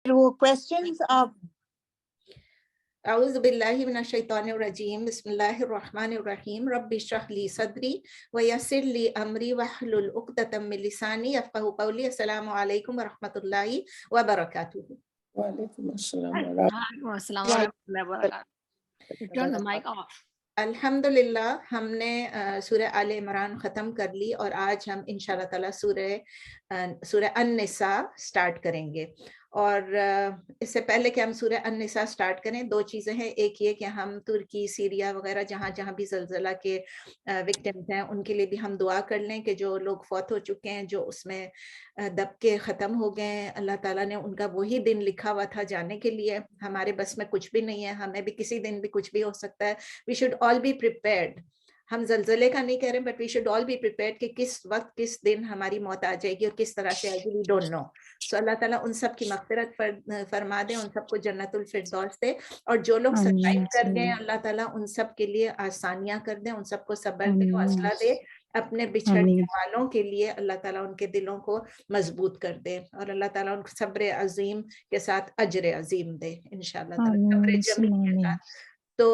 वो questions of أعوذ بالله من الشيطان الرجيم بسم الله الرحمن الرحيم رب اشرح لي صدري ويسر لي أمري واحلل عقدة من لساني يفقهوا قولي. السلام عليكم ورحمة الله وبركاته. وعلیکم السلام وعلیکم السلام ورحمۃ اللہ وبرکاتہ. Turn the mic off. الحمدللہ ہم نے سورہ آل عمران ختم کر لی اور آج ہم انشاءاللہ تعالی سورہ النساء سٹارٹ کریں گے. اور اس سے پہلے کہ ہم سورہ النساء سٹارٹ کریں دو چیزیں ہیں. ایک یہ کہ ہم ترکی سیریا وغیرہ جہاں جہاں بھی زلزلہ کے وکٹمز ہیں ان کے لیے بھی ہم دعا کر لیں کہ جو لوگ فوت ہو چکے ہیں, جو اس میں دب کے ختم ہو گئے ہیں, اللہ تعالیٰ نے ان کا وہی دن لکھا ہوا تھا جانے کے لیے. ہمارے بس میں کچھ بھی نہیں ہے, ہمیں بھی کسی دن بھی کچھ بھی ہو سکتا ہے. We should all be prepared. ہم زلزلے کا نہیں کہہ رہے but we should all be prepared کہ کس وقت کس دن ہماری موت آ جائے گی اور کس طرح سے آئے گی. We don't know. سو اللہ تعالیٰ ان سب کی مغفرت فرما دے, ان سب کو جنت الفردوس دے, اور جو لوگ سروائیو کر گئے اللہ تعالیٰ ان سب کے لیے آسانیاں کر دیں, ان سب کو صبر دے, حوصلہ دے. اپنے بچھڑنے والوں کے لیے اللہ تعالیٰ ان کے دلوں کو مضبوط کر دے, اور اللہ تعالیٰ ان کو صبر عظیم کے ساتھ اجر عظیم دے انشاءاللہ تعالیٰ, صبر جمیل کے ساتھ. تو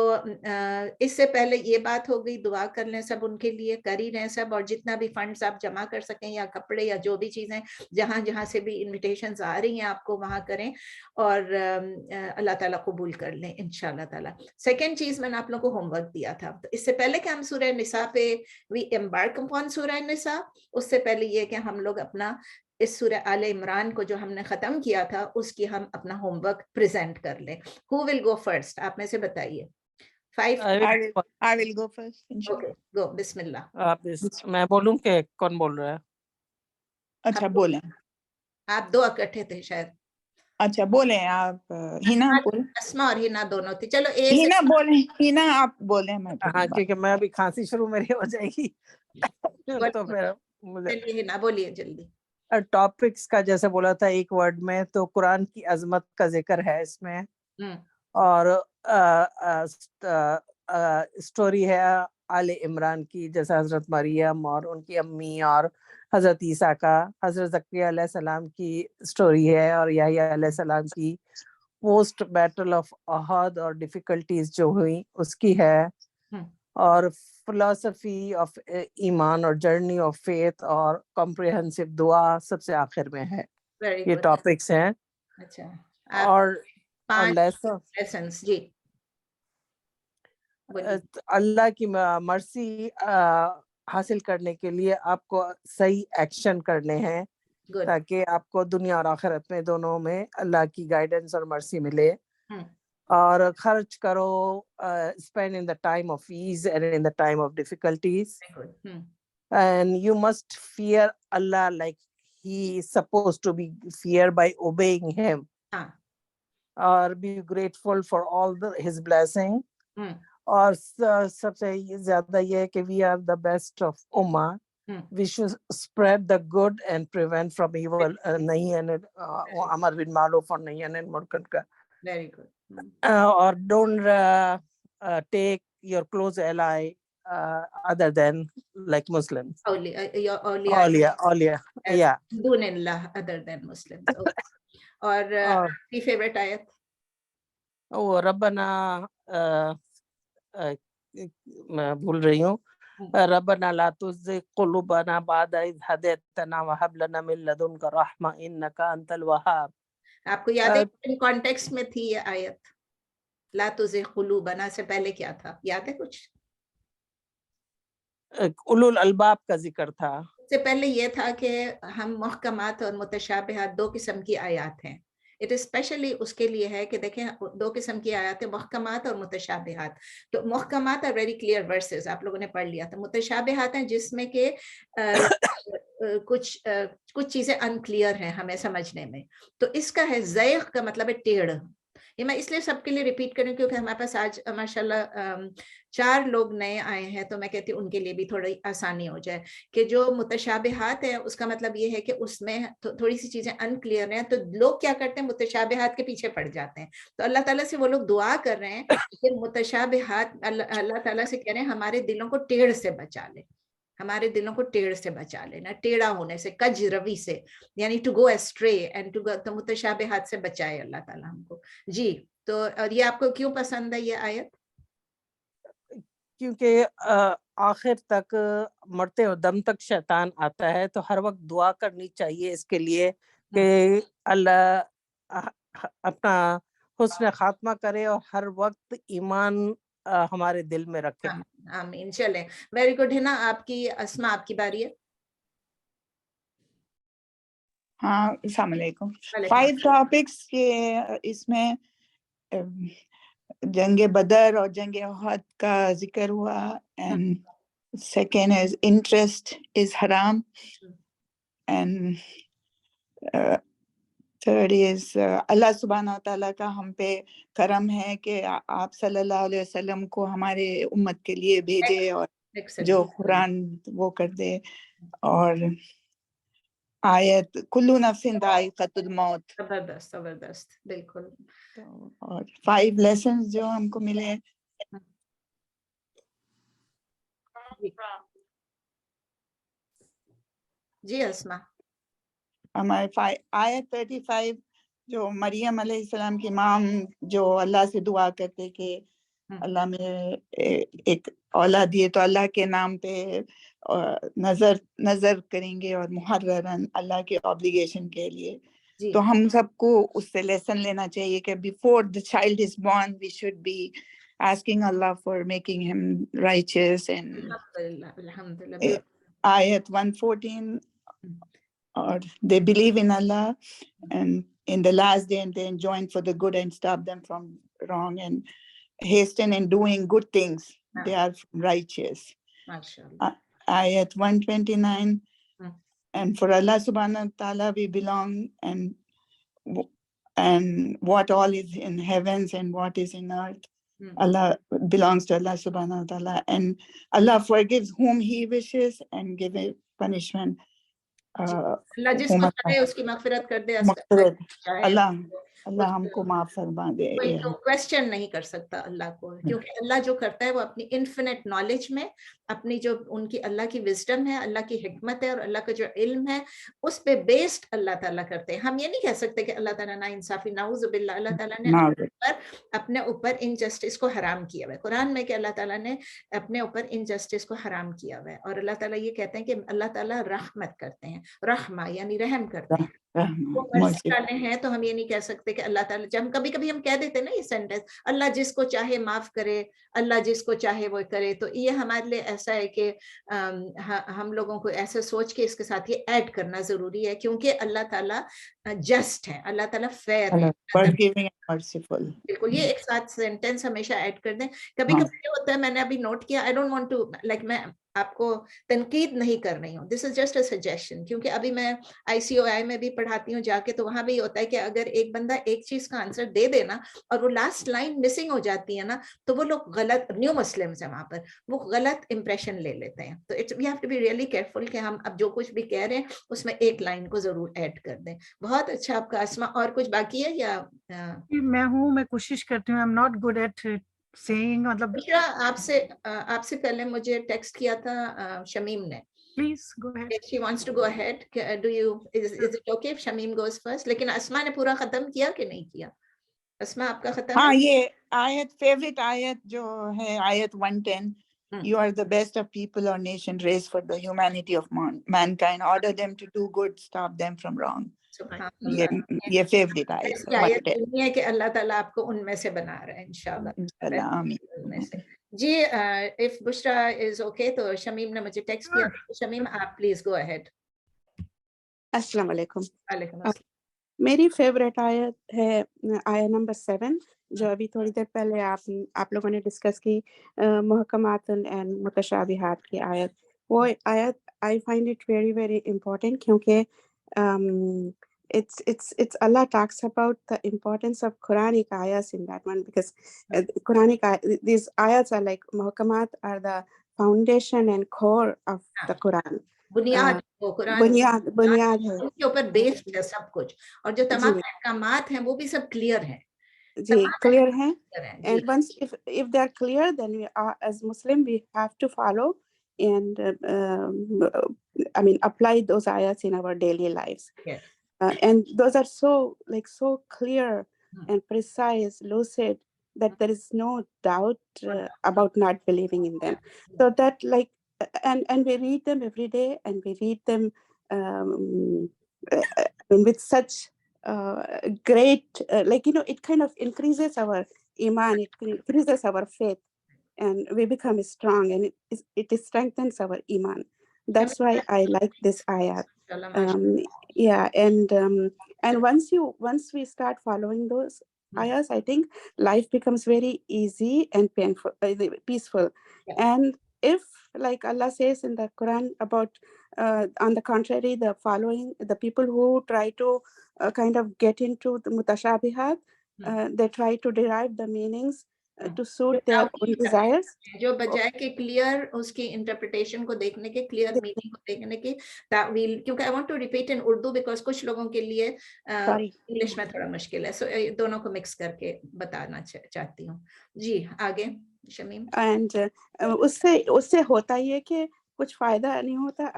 اس سے پہلے یہ بات ہو گئی, دعا کر لیں سب ان کے لیے, کر ہی رہے ہیں سب, اور جتنا بھی فنڈز آپ جمع کر سکیں یا کپڑے یا جو بھی چیزیں جہاں جہاں سے بھی انویٹیشنز آ رہی ہیں آپ کو وہاں کریں, اور اللہ تعالیٰ قبول کر لیں انشاءاللہ تعالیٰ. سیکنڈ چیز میں نے آپ لوگوں کو ہوم ورک دیا تھا, تو اس سے پہلے کہ ہم سورہ نساء پہ وی embark upon سورہ نساء, اس سے پہلے یہ کہ ہم لوگ اپنا اس سورہ آل عمران کو جو ہم نے ختم کیا تھا اس کی ہم اپنا ہوم ورک پریزنٹ کر لیں. Who will go first؟ آپ میں سے بتائیے. 5 I will go first. Okay go, بسم اللہ. میں بولوں کہ کون بول رہا ہے؟ اچھا بولیں. آپ دو اکٹھے تھے شاید. اچھا بولیں آپ. ہینا بولیں. اسما اور ہینا دونوں تھی. چلو اے سے ہینا بولیں. ہینا آپ بولیں. میں ہاں کیونکہ میں ابھی کھانسی شروع میری ہو جائے گی تو پھر مجھے چلیے ہینا بولیے جلدی. ٹاپکس کا جیسے بولا تھا ایک ورڈ میں, تو قرآن کی عظمت کا ذکر ہے اس میں, اور اسٹوری ہے آل عمران کی, جیسے حضرت مریم اور ان کی امی اور حضرت عیسیٰ کا, حضرت زکریا علیہ السلام کی اسٹوری ہے, اور یحییٰ علیہ السلام کی پوسٹ بیٹل آف احد اور ڈیفیکلٹیز جو ہوئی اس کی ہے, اور فلسفی آف ایمان اور جرنی آف فیتھ اور کمپریہنسو دعا سب سے آخر میں ہے. یہ ٹاپکس ہیں. اچھا اور لیسنس جی اللہ کی مرسی حاصل کرنے کے لیے آپ کو صحیح ایکشن کرنے ہیں تاکہ آپ کو دنیا اور آخرت میں دونوں میں اللہ کی گائیڈنس اور مرسی ملے. اور خرچ کرو, spend in the time of ease and in the time of difficulties, and you must fear Allah like he is supposed to be feared by obeying him, or be grateful for all his blessing. اور سب سے زیادہ یہ ہے کہ we are the best of ummah. We should spread the good and prevent from evil. نہیں امر بالمعروف اور نہیں عن المنکر کا. Very good. Or don't take your close ally other than like Muslims. Awliya. Yeah. دون اللہ other than Muslims. اور کی favourite آیت؟ وہ ربنا میں بھول رہی ہوں, ربنا لا تزغ قلوبنا بعد اذ ہدیتنا وہب لنا من لدنک رحمہ انک انت الوہاب. آپ کو یاد ہے ان کانٹیکسٹ میں تھی یہ آیت؟ لا تزغ قلوبنا سے پہلے کیا تھا, یاد ہے کچھ؟ اولو الالباب کا ذکر تھا. اس سے پہلے یہ تھا کہ ہم محکمات اور متشابہات دو قسم کی آیات ہیں. اٹ اسپیشلی اس کے لیے ہے کہ دیکھیں دو قسم کی آیات ہیں, محکمات اور متشابہات. تو محکمات اور ویری کلیئر ورسز آپ لوگوں نے پڑھ لیا تھا. متشابہات ہیں جس میں کہ کچھ چیزیں انکلیئر ہیں ہمیں سمجھنے میں. تو اس کا ہے زیغ کا مطلب ہے ٹیڑھ. یہ میں اس لیے سب کے لیے ریپیٹ کروں کیونکہ ہمارے پاس آج ماشاءاللہ 4 لوگ نئے آئے ہیں, تو میں کہتی ہوں ان کے لیے بھی تھوڑی آسانی ہو جائے کہ جو متشابہات ہے اس کا مطلب یہ ہے کہ اس میں تھوڑی سی چیزیں انکلیئر ہیں, تو لوگ کیا کرتے ہیں متشابہات کے پیچھے پڑ جاتے ہیں. تو اللہ تعالیٰ سے وہ لوگ دعا کر رہے ہیں کہ متشابہات اللہ تعالیٰ سے کہہ رہے ہیں ہمارے دلوں کو ٹیڑھ سے بچا لے. ہمارے دلوں کو ٹیڑھ سے بچا لینا, ٹیڑھا ہونے سے, کج روی سے, یعنی to go astray and to go متشابہات سے بچائے اللہ تعالیٰ ہم کو. جی, تو اور یہ آپ کو کیوں پسند ہے یہ آیت؟ کیونکہ آخر تک مرتے ہو دم تک شیطان آتا ہے, تو ہر وقت دعا کرنی چاہیے اس کے لیے کہ اللہ اپنا حسن خاتمہ کرے اور ہر وقت ایمان ہمارے دل میں رکھے. آمین. چلیں, ویری گڈ. ہے نا, آپ کی اسما, آپ کی باری ہے. ہاں, السلام علیکم. 5 ٹاپکس کے اس میں جنگ بدر اور جنگ احد کا ذکر ہوا, and second is interest is حرام, اینڈ تھرڈ از اللہ سبحانہ و تعالیٰ کا ہم پہ کرم ہے کہ آپ صلی اللہ علیہ وسلم کو ہمارے امت کے لیے بھیجے اور جو قرآن وہ کر دے. اور آیت کلو نفس ذائقۃ الموت. زبردست زبردست, بالکل. اور 5 لیسنز جو ہم کو ملے. جی اسما. ہمارے آیت 35 جو مریم علیہ السلام کی ماں جو اللہ سے دعا کرتے کہ اللہ میں ایک اولاد دیے تو اللہ کے نام پہ نظر کریں گے اور محررن اللہ کے obligation کے لیے. تو ہم سب کو اس سے لیسن لینا چاہیے کہ before the child is born we should be asking Allah for making him righteous. And ayat 114, or they believe in Allah and in the last day and then join for the good and stop them from wrong and hasten in doing good things. They are righteous. Ayat 129, and for Allah subhanahu wa ta'ala we belong, and what all is in heavens and what is in earth, Allah belongs to Allah subhanahu wa ta'ala, and Allah forgives whom he wishes and give a punishment. اللہ جس کو چاہے اس کی مغفرت کر دے. اللہ ہم کو معاف فرما دے. کوئی کویسچن نہیں کر سکتا اللہ کو, کیونکہ اللہ جو کرتا ہے وہ اپنی انفینٹ نالج میں, اپنی جو ان کی اللہ کی وزڈم ہے, اللہ کی حکمت ہے اور اللہ کا جو علم ہے اس پہ بیسڈ اللہ تعالیٰ کرتے ہیں. ہم یہ نہیں کہہ سکتے کہ اللہ تعالیٰ نا انصافی, نعوذ باللہ. اللہ تعالیٰ نے اپنے اوپر انجسٹس کو حرام کیا ہوا ہے. قرآن میں کہ اللہ تعالیٰ نے اپنے اوپر انجسٹس کو حرام کیا ہوا ہے, اور اللہ تعالیٰ یہ کہتے ہیں کہ اللہ تعالیٰ رحمت کرتے ہیں, رحمہ یعنی رحم کرتے ہیں, وہ مرضی والے ہیں. تو ہم یہ نہیں کہہ سکتے کہ اللہ تعالیٰ, جب کبھی کبھی ہم کہہ دیتے ہیں نا یہ سینٹینس, اللہ جس کو چاہے معاف کرے, اللہ جس کو چاہے وہ کرے, تو یہ ہمارے لیے ایسا ہے کہ ہم لوگوں کو ایسے سوچ کے اس کے ساتھ یہ ایڈ کرنا ضروری ہے, کیونکہ اللہ تعالیٰ جسٹ ہے, اللہ تعالیٰ فیئر ہے. بالکل, یہ ایک ساتھ سینٹینس ہمیشہ ایڈ کر دیں. کبھی کبھی یہ ہوتا ہے, میں نے ابھی نوٹ کیا, I don't want to like, میں آپ کو تنقید نہیں کر رہی ہوں, دس از جسٹ اے سجیشن, کیونکہ ابھی میں ICOI میں بھی پڑھاتی ہوں جا کے, تو وہاں بھی ہوتا ہے کہ اگر ایک بندہ ایک چیز کا آنسر دے دینا اور وہ لاسٹ لائن مسنگ ہو جاتی ہے نا, تو وہ لوگ غلط, نیو مسلمز ہیں وہاں پر, وہ غلط امپریشن لے لیتے ہیں. تو we have to be really careful کہ ہم اب جو کچھ بھی کہہ رہے ہیں اس میں ایک لائن کو ضرور ایڈ کر دیں. بہت اچھا آپ کا. اسما, اور کچھ باقی ہے یا؟ میں کوشش کرتی ہوں, I'm not good at saying, مطلب آپ سے پہلے مجھے ٹیکسٹ کیا تھا شمیم نے. Please go ahead. She wants to go ahead. Is it okay if Shamim goes first? لیکن اسما نے پورا ختم کیا کہ نہیں کیا؟ اسما آپ کا ختم؟ ہاں, یہ آیت فیوریٹ آیت جو ہے آیت 110, you are the best of people or nation raised for the humanity of mankind, order them to do good, stop them from wrong. یہ فیوریٹ آیت ہے کہ اللہ تعالیٰ آپ کو ان میں سے بنا رہا ہے انشاءاللہ. آمین. جی, if Bushra is okay, تو شمیم نے مجھے ٹیکسٹ کیا. شمیم, آپ پلیز گو اہیڈ. السلام علیکم. وعلیکم السلام. میری فیوریٹ آیت ہے آیت نمبر 7, جو ابھی تھوڑی دیر پہلے آپ لوگوں نے ڈسکس کی, محکمات اینڈ متشابہات کی آیت. وہ آیت I find it very very important, کیونکہ it's Allah talks about the importance of Quranic ayats in that one, because these ayats are like muhkamat are the foundation and core of the Quran. بنیاد ہے, اس کے اوپر based ہے سب کچھ, اور جو تمام احکامات ہیں وہ بھی سب کلیئر ہیں. جی, کلیئر ہیں. And once if they are clear, then we are, as Muslim we have to follow and I mean apply those ayats in our daily lives. Yes. And those are so clear and precise, lucid, that there is no doubt about not believing in them. So that and we read them every day, and we read them with such great, it kind of increases our iman, it increases our faith, and we become strong, and it strengthens our iman. That's why I like this ayat. Yeah, and once we start following those ayahs, I think life becomes very easy and peaceful. And if, like Allah says in the Quran about on the contrary, the people who try to kind of get into the mutashabihat, they try to derive the meanings to suit their own desires. जो बजाय के clear उसकी interpretation को देखने के, clear meaning को देखने के, तावील, क्योंकि I want to repeat in Urdu because कुछ लोगों के लिए इंग्लिश में थोड़ा मुश्किल है, सो दोनों को मिक्स करके बताना चाहती हूँ. जी आगे शमीम. एंड उससे होता ही है कि कुछ फायदा नहीं होता,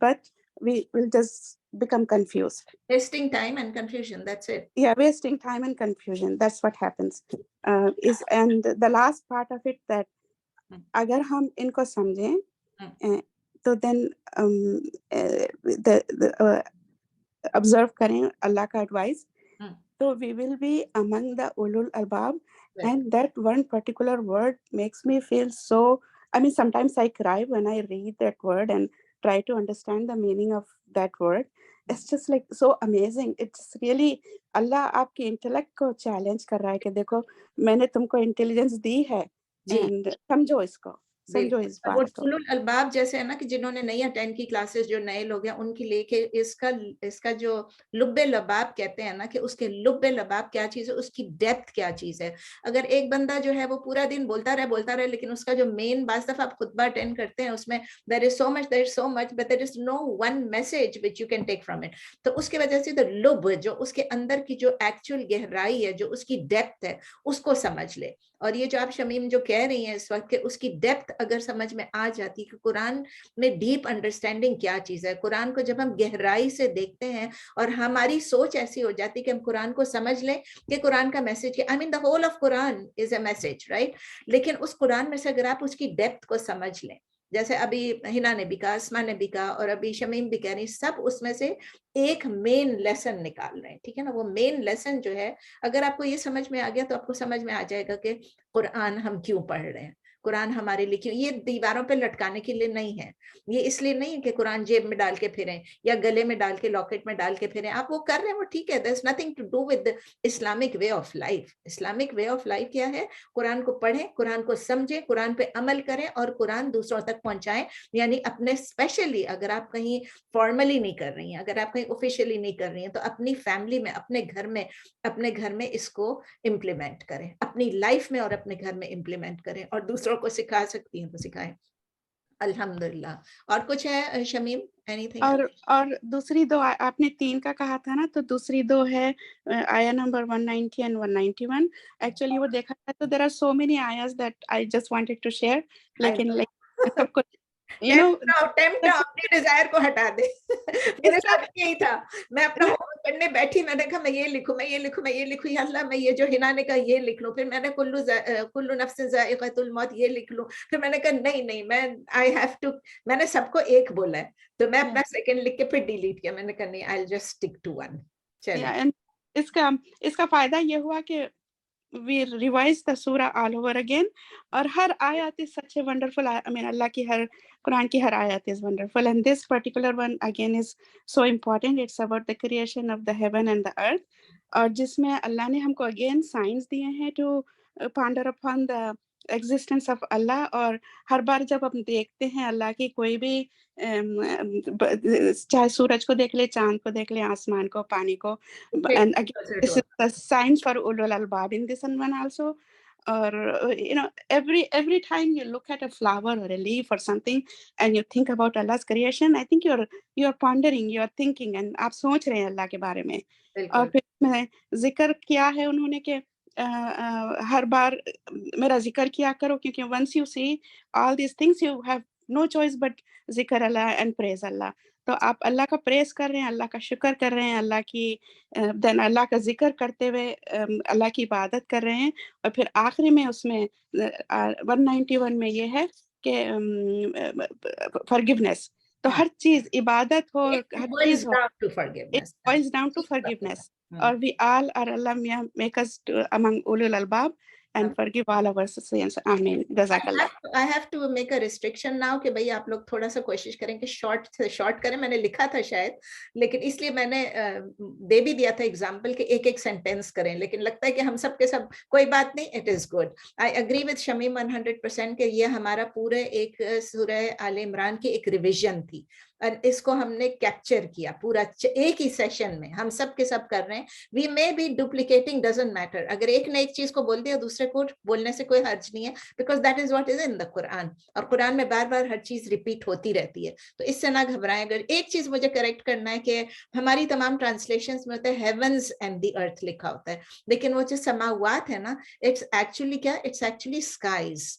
but we will just become confused. Wasting time and confusion, that's it. Yeah, wasting time and confusion, that's what happens. And the last part of it, that अगर हम इनको समझें तो then observe करें अल्लाह का advice, so we will be among the ulul albab. And that one particular word makes me feel so, I mean, sometimes I cry when I read that word and try to understand the meaning of that word. It's just like so amazing. It's really, Allah आपके intellect को challenge कर रहा है कि देखो मैंने तुमको intelligence दी है, and समझो इसको, समझो इस बात को. उलुल अल्बाब जैसे है ना, कि जिन्होंने नहीं अटेंड की क्लासेस, जो नए लोग हैं उनके लिए कि इसका जो लुब्बे लबाब कहते हैं ना, कि उसके लुब्बे लबाब क्या चीज है, उसकी डेप्थ क्या चीज है. अगर एक बंदा जो है वो पूरा दिन बोलता रहे, लेकिन उसका जो मेन, बाज़ दफा आप खुतबा अटेंड करते हैं, उसमें there is so much but there is no one message which you can take from it. तो उसकी वजह से तो लुब, जो उसके अंदर की जो एक्चुअल गहराई है, जो उसकी डेप्थ है, उसको समझ ले. और ये जो आप शमीम जो कह रही हैं इस वक्त, के उसकी डेप्थ अगर समझ में आ जाती कि कुरान में डीप अंडरस्टैंडिंग क्या चीज है, कुरान को जब हम गहराई से देखते हैं और हमारी सोच ऐसी हो जाती कि हम कुरान को समझ लें कि कुरान का message, I mean the whole of Quran is a message, right. लेकिन उस कुरान में से अगर आप उसकी डेप्थ को समझ लें, जैसे अभी हिना ने भी कहा, अस्मा ने भी कहा, और अभी शमीम भी कह रही, सब उसमें से एक मेन लेसन निकाल रहे हैं, ठीक है ना. वो मेन लेसन जो है, अगर आपको ये समझ में आ गया तो आपको समझ में आ जाएगा कि कुरान हम क्यों पढ़ रहे हैं, कुरान हमारे लिए क्यों. ये दीवारों पे लटकाने के लिए नहीं है, ये इसलिए नहीं है कि कुरान जेब में डाल के फिरें या गले में डाल के, लॉकेट में डाल के फिरें. आप वो कर रहे हैं, वो ठीक है, there is nothing to do with Islamic way of life. Islamic way of life क्या है? कुरान को पढ़ें, कुरान को समझें, कुरान पे अमल करें और कुरान दूसरों तक पहुंचाएं. यानी अपने, स्पेशली अगर आप कहीं फॉर्मली नहीं कर रही हैं, अगर आप कहीं ऑफिशियली नहीं कर रही हैं, तो अपनी फैमिली में, अपने घर में इसको इम्प्लीमेंट करें, अपनी लाइफ में और अपने घर में इम्प्लीमेंट करें, और दूसरों को सिखा सकती हैं तो सिखाएं. अल्हम्दुलिल्लाह. और कुछ है शमीम, एनीथिंग? और दूसरी दो, आपने 3 का कहा था ना, तो दूसरी दो है आया नंबर 190 एंड 191. एक्चुअली वो देखा था तो देयर आर सो मेनी आयास that I just wanted to share, लेकिन सबको टेम्प्ट अपनी डिजायर को हटा दे. मेरे साथ यही था, मैं अपना होमवर्क करने बैठी, मैंने कहा मैं ये लिखूं, या अल्लाह मैं ये जो हिना ने कहा ये लिख लूं, फिर मैंने कुल्लू नफ्सिन ज़ाइक़तुल मौत ये लिख लूं, फिर मैंने कहा नहीं मैं आई हैव टू, मैंने सबको एक बोला है, तो मैं अपना सेकंड लिख के फिर डिलीट किया. मैंने कहा नहीं, I will just stick to one. चलिए, इसका फायदा ये हुआ कि we revise the surah all over again, और हर आयत is such a wonderful, I mean अल्लाह की हर, कुरान की हर आयत is wonderful, and this particular one again is so important. It's about the creation of the heaven and the earth, और जिसमें अल्लाह ने हमको again signs दिए हैं to ponder upon the existence of Allah. और हर बार जब हम देखते हैं अल्लाह की कोई भी, चाहे सूरज को देख ले, चांद को देख ले, आसमान को, पानी को, and again this is the signs for ulul albab in this one also. Or every time you look at a flower or a leaf or something and you think about Allah's creation, I think you're pondering, you're thinking, and आप सोच रहे हैं अल्लाह के बारे में. और फिर मैं जिक्र किया है उन्होंने कि हर बार मेरा जिक्र किया करो, क्योंकि once you see all these things, you have no choice but zikr Allah and praise Allah. तो आप अल्लाह का प्रेस कर रहे हैं, अल्लाह का शुक्र कर रहे हैं, अल्लाह की देन अल्लाह का जिक्र करते हुए अल्लाह की इबादत कर रहे हैं, और फिर आखिरी में उसमें 191 में ये है कि फॉरगिवनेस. तो हर चीज इबादत हो, हर चीज हो, it boils down to forgiveness. और we all are Allah make us among ulul albab and forgive all our sins. Amen. Jazakallah. I have to make a restriction now कि भाई आप लोग थोड़ा सा कोशिश करें कि शॉर्ट से शॉर्ट करें. मैंने लिखा था शायद, लेकिन इसलिए मैंने दे भी दिया था एग्जाम्पल कि एक एक सेंटेंस करें, लेकिन लगता है कि हम सब के सब कोई बात नहीं. It is good. I agree with Shamim 100% कि ये हमारा पूरे एक सूरह आले इमरान की एक रिविजन थी, और इसको हमने कैप्चर किया पूरा एक ही सेशन में. हम सब के सब कर रहे हैं. We may be duplicating, doesn't matter. अगर एक ने एक चीज को बोल दिया दूसरे को बोलने से कोई हर्ज नहीं है, because that is what is in the Quran. और कुरान में बार बार हर चीज रिपीट होती रहती है, तो इससे ना घबराएं. अगर एक चीज मुझे करेक्ट करना है कि हमारी तमाम ट्रांसलेशंस में होता है हेवंस एंड द अर्थ लिखा होता है, लेकिन वो जो समावात है ना, इट्स एक्चुअली क्या, इट्स एक्चुअली स्काईज.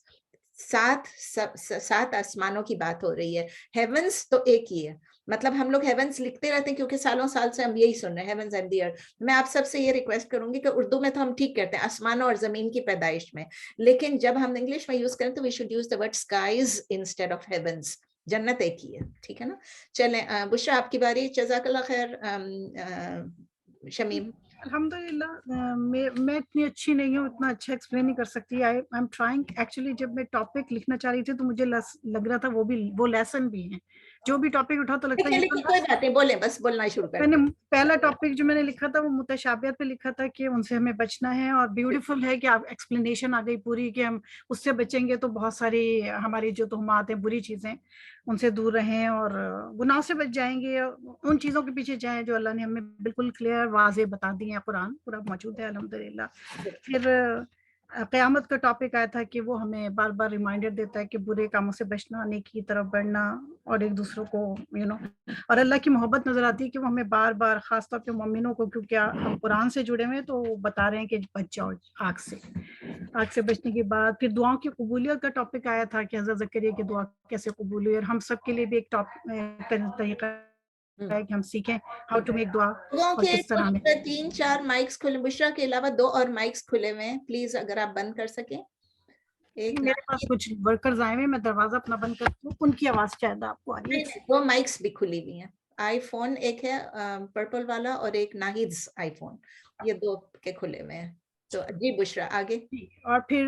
सात आसमानों की बात हो रही है. हेवंस तो एक ही है. मतलब हम लोग हेवंस लिखते रहते हैं क्योंकि सालों साल से हम यही सुन रहे हैं, हेवंस एंड द अर्थ. मैं आप सबसे ये रिक्वेस्ट करूंगी कि उर्दू में तो हम ठीक कहते हैं आसमानों और जमीन की पैदाइश में, लेकिन जब हम इंग्लिश में यूज करें तो we should use the word skies instead of heavens. जन्नत एक ही है, ठीक है ना. चलें बुशरा आपकी बारी. जज़ाकल्लाह खैर. शमीम. अल्हम्दुलिल्लाह मैं इतनी अच्छी नहीं हूँ, इतना अच्छा एक्सप्लेन नहीं कर सकती. I am trying. एक्चुअली जब मैं टॉपिक लिखना चाह रही थी तो मुझे लग रहा था वो लेसन भी है. जो भी टॉपिक उठा तो लगता है लेकिन कोई बात नहीं, बोले बस बोलना शुरू करें. मैंने पहला टॉपिक जो मैंने लिखा था वो मुतशाबिहत पे लिखा था कि उनसे हमें बचना है, और ब्यूटीफुल है कि आप एक्सप्लेनेशन आ गई पूरी कि हम उससे बचेंगे तो बहुत सारी हमारी जो तोहमात हैं, बुरी चीज़ें, उनसे दूर रहें और गुनाह से बच जाएंगे. उन चीज़ों के पीछे जाएं जो अल्लाह ने हमें बिल्कुल क्लियर वाज़े बता दी हैं. कुरान पूरा मौजूद है अल्हम्दुलिल्लाह. फिर क़यामत का टॉपिक आया था कि वो हमें बार बार रिमाइंडर देता है कि बुरे कामों से बचना, नेकी की तरफ बढ़ना और एक दूसरों को और अल्लाह की मोहब्बत नजर आती है कि वो हमें बार बार खास तौर पे मोमिनों को, क्योंकि हम कुरान से जुड़े हुए हैं, तो वो बता रहे हैं कि बच जाओ आग से बचने के बाद फिर दुआओं की कबूलियत का टॉपिक आया था कि हज़रत ज़करिया की दुआ कैसे कबूल हुई, और हम सब के लिए भी एक तरीका है कि हम सीखें हाउ टू मेक दुआ. और किस तरह में 3-4 माइक्स खुले, बुशरा के अलावा 2 और माइक्स खुले हुए हैं, प्लीज अगर आप बंद कर सकें. एक मेरे पास कुछ वर्कर्स आए हुए, मैं दरवाजा अपना बंद करती हूँ, उनकी आवाज शायद आपको आ रही है. 2 माइक्स भी खुली हुई हैं. आईफोन एक है पर्पल वाला और एक नाहिद्स आईफोन, ये 2 के खुले हुए हैं. तो जी बुशरा आगे. और फिर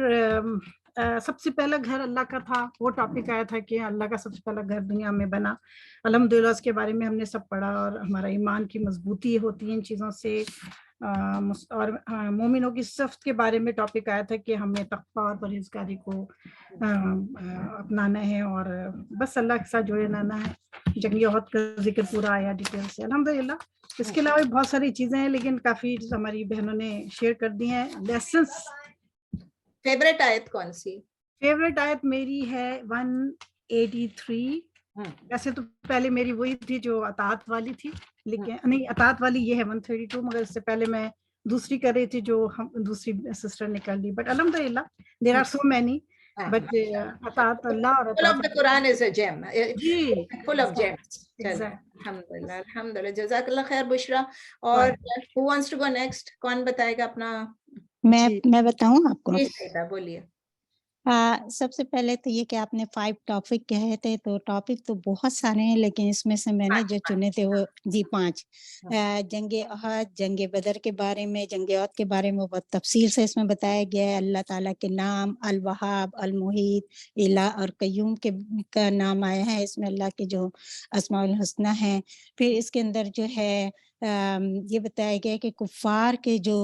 सबसे पहला घर अल्लाह का था, वो टॉपिक आया था कि अल्लाह का सबसे पहला घर दुनिया में बना. अल्हम्दुलिल्लाह उसके बारे में हमने सब पढ़ा, और हमारा ईमान की मजबूती होती है इन चीज़ों से. और मोमिनों की सफ्त के बारे में टॉपिक आया था कि हमें तक़वा और परहेज़गारी को अपनाना है और बस अल्लाह के साथ जुड़े रहना है. जंगी ओहद का जिक्र पूरा आया डिटेल से अल्हम्दुलिल्लाह. इसके अलावा भी बहुत सारी चीज़ें हैं, लेकिन काफ़ी हमारी बहनों ने शेयर कर दी हैं. लेसन्स. फेवरेट आयत कौन सी? फेवरेट आयत मेरी है 183. वैसे तो पहले मेरी वही थी जो अतात वाली थी, लेकिन नहीं, अतात वाली ये है 132, मगर इससे पहले मैं दूसरी कर रही थी जो हम दूसरी सिस्टर ने कर ली. बट अल्हम्दुलिल्लाह there are so many, but अतात अल्लाह और अतात the Quran is a gem. जी, फुल ऑफ जेम्स. अल्हम्दुलिल्लाह अल्हम्दुलिल्लाह. जज़ाकल्लाह खैर बुशरा. और who wants to go next? कौन बताएगा अपना? मैं बताऊं आपको? बोलिए. सबसे पहले तो ये कि आपने 5 टॉपिक कहे थे, तो टॉपिक तो बहुत सारे हैं, लेकिन इसमें से मैंने जो चुने थे वो 5. जंगे अहद, जंगे बदर के बारे में, जंगे अहद के बारे में बहुत तफसील से इसमें बताया गया है. अल्लाह ताला के नाम अल वहाब, अल मुहीत, इला और कय्यूम का नाम आया है इसमें, अल्लाह के जो अस्माउल हुस्ना हैं. फिर इसके अंदर जो है ये बताया गया कि कुफ़ार के जो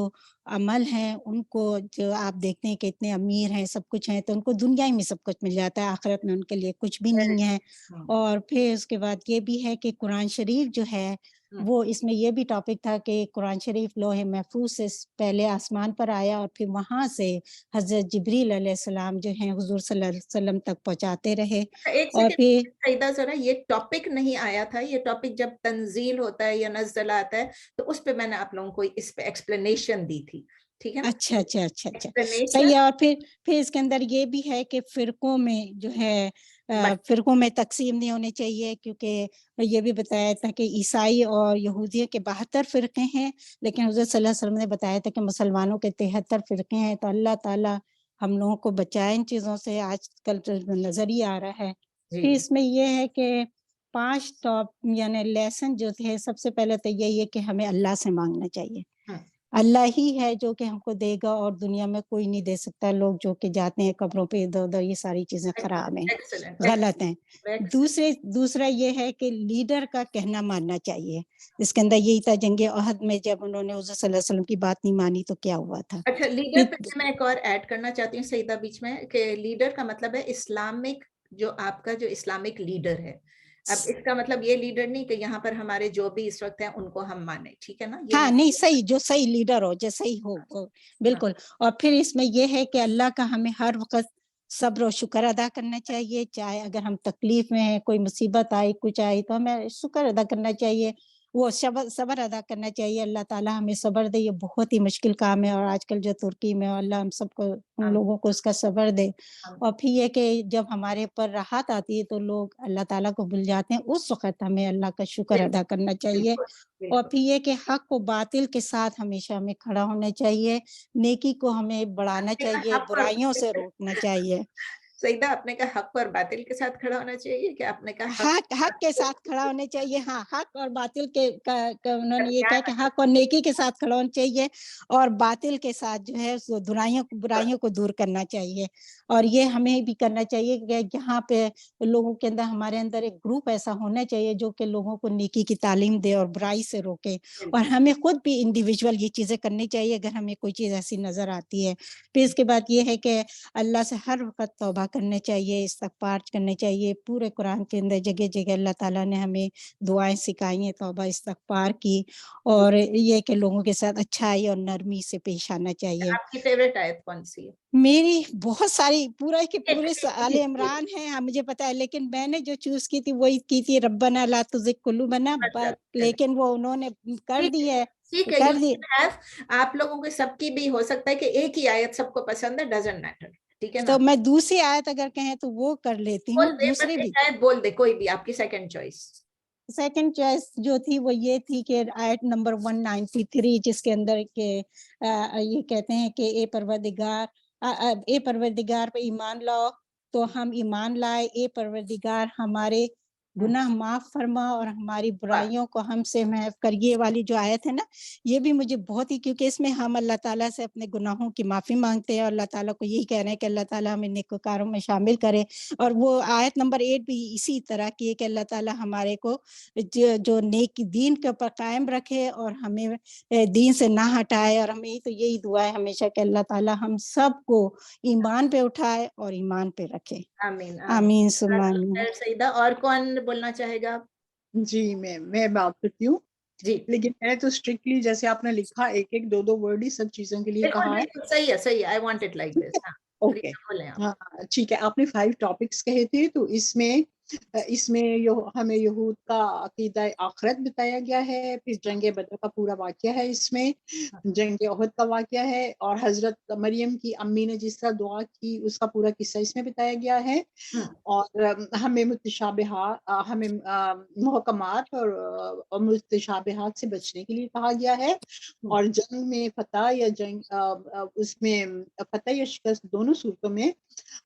अमल हैं, उनको जो आप देखते हैं कि इतने अमीर हैं, सब कुछ है, तो उनको दुनिया ही में सब कुछ मिल जाता है, आखिरत में उनके लिए कुछ भी नहीं है. और फिर उसके बाद ये भी है कि कुरान शरीफ जो है वो, इसमें ये भी टॉपिक था कि कुरान शरीफ लोहे महफूज से पहले आसमान पर आया, और फिर वहाँ से हज़रत जिब्रील अलैहिस्सलाम जो हैं हुजूर सल्लल्लाहु अलैहि वसल्लम तक पहुँचाते रहे. और फिर सईदा जरा, ये टॉपिक नहीं आया था, ये टॉपिक जब तंजील होता है या नज़ल आता है तो उस पे मैंने आप लोगों को इस पे एक्सप्लेनेशन दी थी, ठीक है ना। अच्छा अच्छा अच्छा अच्छा Explanation, सही है। और फिर इसके अंदर ये भी है कि फिरकों में जो है फिरकों में तकसीम नहीं होने चाहिए, क्योंकि ये भी बताया था कि ईसाई और यहूदियों के 72 फिरके हैं, लेकिन हुज़ूर सल्लल्लाहु अलैहि वसल्लम ने बताया था कि मुसलमानों के 73 फिरके हैं। तो अल्लाह ताला हम लोगों को बचाए इन चीज़ों से, आजकल जो नजर ही आ रहा है। फिर इसमें ये है कि 5 टॉप यानी लेसन जो थे, सबसे पहले तो यही है कि हमें अल्लाह से मांगना चाहिए। अल्लाह ही है जो कि हमको देगा और दुनिया में कोई नहीं दे सकता। लोग जो कि जाते हैं कब्रों पे इधर उधर, ये सारी चीजें खराब हैं, गलत हैं। दूसरा ये है कि लीडर का कहना मानना चाहिए। इसके अंदर यही था जंगे अहद में जब उन्होंने हुज़ूर सल्लल्लाहु अलैहि वसल्लम की बात नहीं मानी तो क्या हुआ था। अच्छा, लीडर पे मैं एक और ऐड करना चाहती हूँ सईदा बीच में, कि लीडर का मतलब है इस्लामिक, जो आपका जो इस्लामिक लीडर है। अब इसका मतलब ये लीडर नहीं कि यहाँ पर हमारे जो भी इस वक्त हैं उनको हम माने, ठीक है ना। हाँ नहीं, सही, जो सही लीडर हो, जो सही हो वो, बिल्कुल। और फिर इसमें ये है कि अल्लाह का हमें हर वक्त सब्र और शुक्र अदा करना चाहिए। चाहे अगर हम तकलीफ में हैं, कोई मुसीबत आई, कुछ आई, तो हमें शुक्र अदा करना चाहिए, वो सब्र अदा करना चाहिए। अल्लाह ताला हमें सब्र दे, ये बहुत ही मुश्किल काम है। और आजकल जो तुर्की में, अल्लाह हम सबको, उन लोगों को उसका सब्र दे। और फिर ये कि जब हमारे ऊपर राहत आती है तो लोग अल्लाह ताला को भूल जाते हैं, उस वक्त हमें अल्लाह का शुक्र अदा करना चाहिए। और फिर ये कि हक को बातिल के साथ हमेशा हमें खड़ा होना चाहिए, नेकी को हमें बढ़ाना चाहिए, बुराइयों से रोकना चाहिए। सईदा, आपने कहा हक और बातिल के साथ खड़ा होना चाहिए, कि आपने कहा हक के साथ खड़ा होने चाहिए। हाँ, हक और बातिल के उन्होंने ये कहा कि हक और नेकी के साथ खड़ा होना चाहिए, और बातिल के साथ जो है बुराइयों को दूर करना चाहिए। और ये हमें भी करना चाहिए कि यहाँ पे लोगों के अंदर, हमारे अंदर एक ग्रुप ऐसा होना चाहिए जो कि लोगों को नेकी की तालीम दे और बुराई से रोके। और हमें खुद भी इंडिविजुअल ये चीजें करनी चाहिए अगर हमें कोई चीज ऐसी नजर आती है। फिर इसके बाद ये है कि अल्लाह से हर वक्त तौबा करने चाहिए, इस्तगफार करने चाहिए। पूरे कुरान के अंदर जगह जगह अल्लाह ताला ने हमें दुआएं सिखाई हैं, तौबा इस्तगफार की। और ये कि लोगों के साथ अच्छाई और नरमी से पेश आना चाहिए। आपकी फेवरेट आयत कौन सी है? मेरी बहुत सारी, पूरा के पूरे आले इमरान है। हाँ, मुझे पता है, लेकिन मैंने जो चूज की थी वही की थी, रब्बना ला तुज़िग कुलूबना, लेकिन वो उन्होंने कर दी है, कर दी। आप लोगों के सबकी भी हो सकता है कि एक ही आयत सबको पसंद है, डजंट मैटर, ठीक है ना। तो मैं दूसरी आयत अगर कहें तो वो कर लेती हूँ, दूसरी भी बोल दे, कोई भी आपकी सेकंड चॉइस। सेकंड चॉइस जो थी वो ये थी कि आयत नंबर 193, जिसके अंदर के ये कहते हैं कि ए परवरदिगार पे ईमान लाओ, तो हम ईमान लाए। ए परवरदिगार हमारे गुनाह माफ फरमा और हमारी बुराइयों को हमसे माफ कर। ये वाली जो आयत है ना, ये भी मुझे बहुत ही, क्योंकि इसमें हम अल्लाह ताला से अपने गुनाहों की माफी मांगते हैं और अल्लाह ताला को यही कह रहे हैं कि अल्लाह ताला हमें नेकोकारों में शामिल करे। और वो आयत नंबर 8 भी इसी तरह की है कि अल्लाह ताला हमारे को जो नेक दीन के ऊपर कायम रखे और हमें दीन से ना हटाए। और हमें तो यही दुआ है हमेशा कि अल्लाह ताला हम सबको ईमान पे उठाए और ईमान पे रखे। आमीन आमीन सुम्मा आमीन। सईदा, और कौन बोलना चाहेगा? जी, मैं बात करती हूँ जी, लेकिन मैं तो स्ट्रिक्टली जैसे आपने लिखा एक एक दो वर्ड ही सब चीजों के लिए कहा है। सही है, सही है, I want it like this. Okay, हाँ ठीक है। आपने 5 टॉपिक्स कहे थे, तो इसमें हमें यहूद का अकीदा आखिरत बताया गया है, फिर जंग बदर का पूरा वाक़या है, इसमें जंग उहद का वाक़या है, और हजरत मरियम की अम्मी ने जिस तरह दुआ की उसका पूरा किस्सा इसमें बताया गया है। और हमें हमें मुहकमात और मुतशाबिहात से बचने के लिए कहा गया है। और जंग में फतह या उसमें फतह या शिकस्त दोनों सूरतों में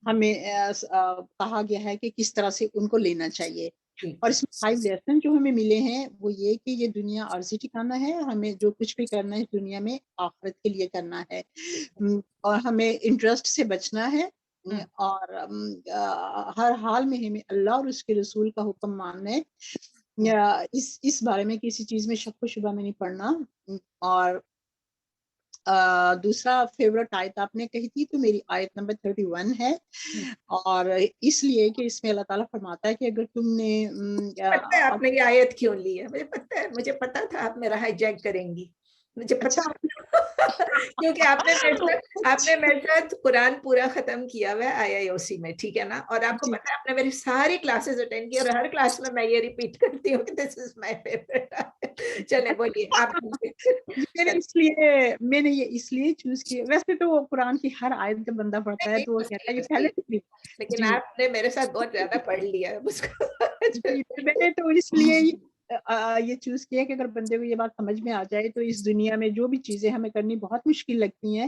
हमें कहा गया है कि किस तरह से उनको लेना चाहिए। और इसमें 5 लेसन जो हमें मिले हैं वो ये कि ये दुनिया अर्जी ठिकाना है, हमें जो कुछ भी करना है दुनिया में आखिरत के लिए करना है, और हमें इंटरेस्ट से बचना है, और हर हाल में हमें अल्लाह और उसके रसूल का हुक्म मानना है, इस बारे में किसी चीज में शक व शुबा में नहीं पड़ना। और दूसरा फेवरेट आयत आपने कही थी तो मेरी आयत नंबर 31 है, और इसलिए कि इसमें अल्लाह ताला फरमाता है कि अगर तुमने पता है आपने ये आयत क्यों ली है? मुझे पता है, मुझे पता था आप मेरा हाईजैक करेंगी। مجھے پتا کیونکہ آپ نے میرے ساتھ قرآن پورا ختم کیا ہوا ہے IIOC میں, ٹھیک ہے نا, اور آپ کو پتا ہے آپ نے میری ساری کلاسز اٹینڈ کی اور ہر کلاس میں یہ ریپیٹ کرتی ہوں کہ دس از مائی فیوریٹ. چلے بولیے آپ. میں نے یہ اس لیے چوز کیا, ویسے تو وہ قرآن کی ہر آیت جب بندہ پڑھتا ہے تو وہ کہتا ہے کہ پہلے, لیکن آپ نے میرے ساتھ بہت زیادہ پڑھ لیا ہے اس کو. میں نے تو اس لیے یہ چوز کیا کہ اگر بندے کو یہ بات سمجھ میں آ جائے تو اس دنیا میں جو بھی چیزیں ہمیں کرنی بہت مشکل لگتی ہیں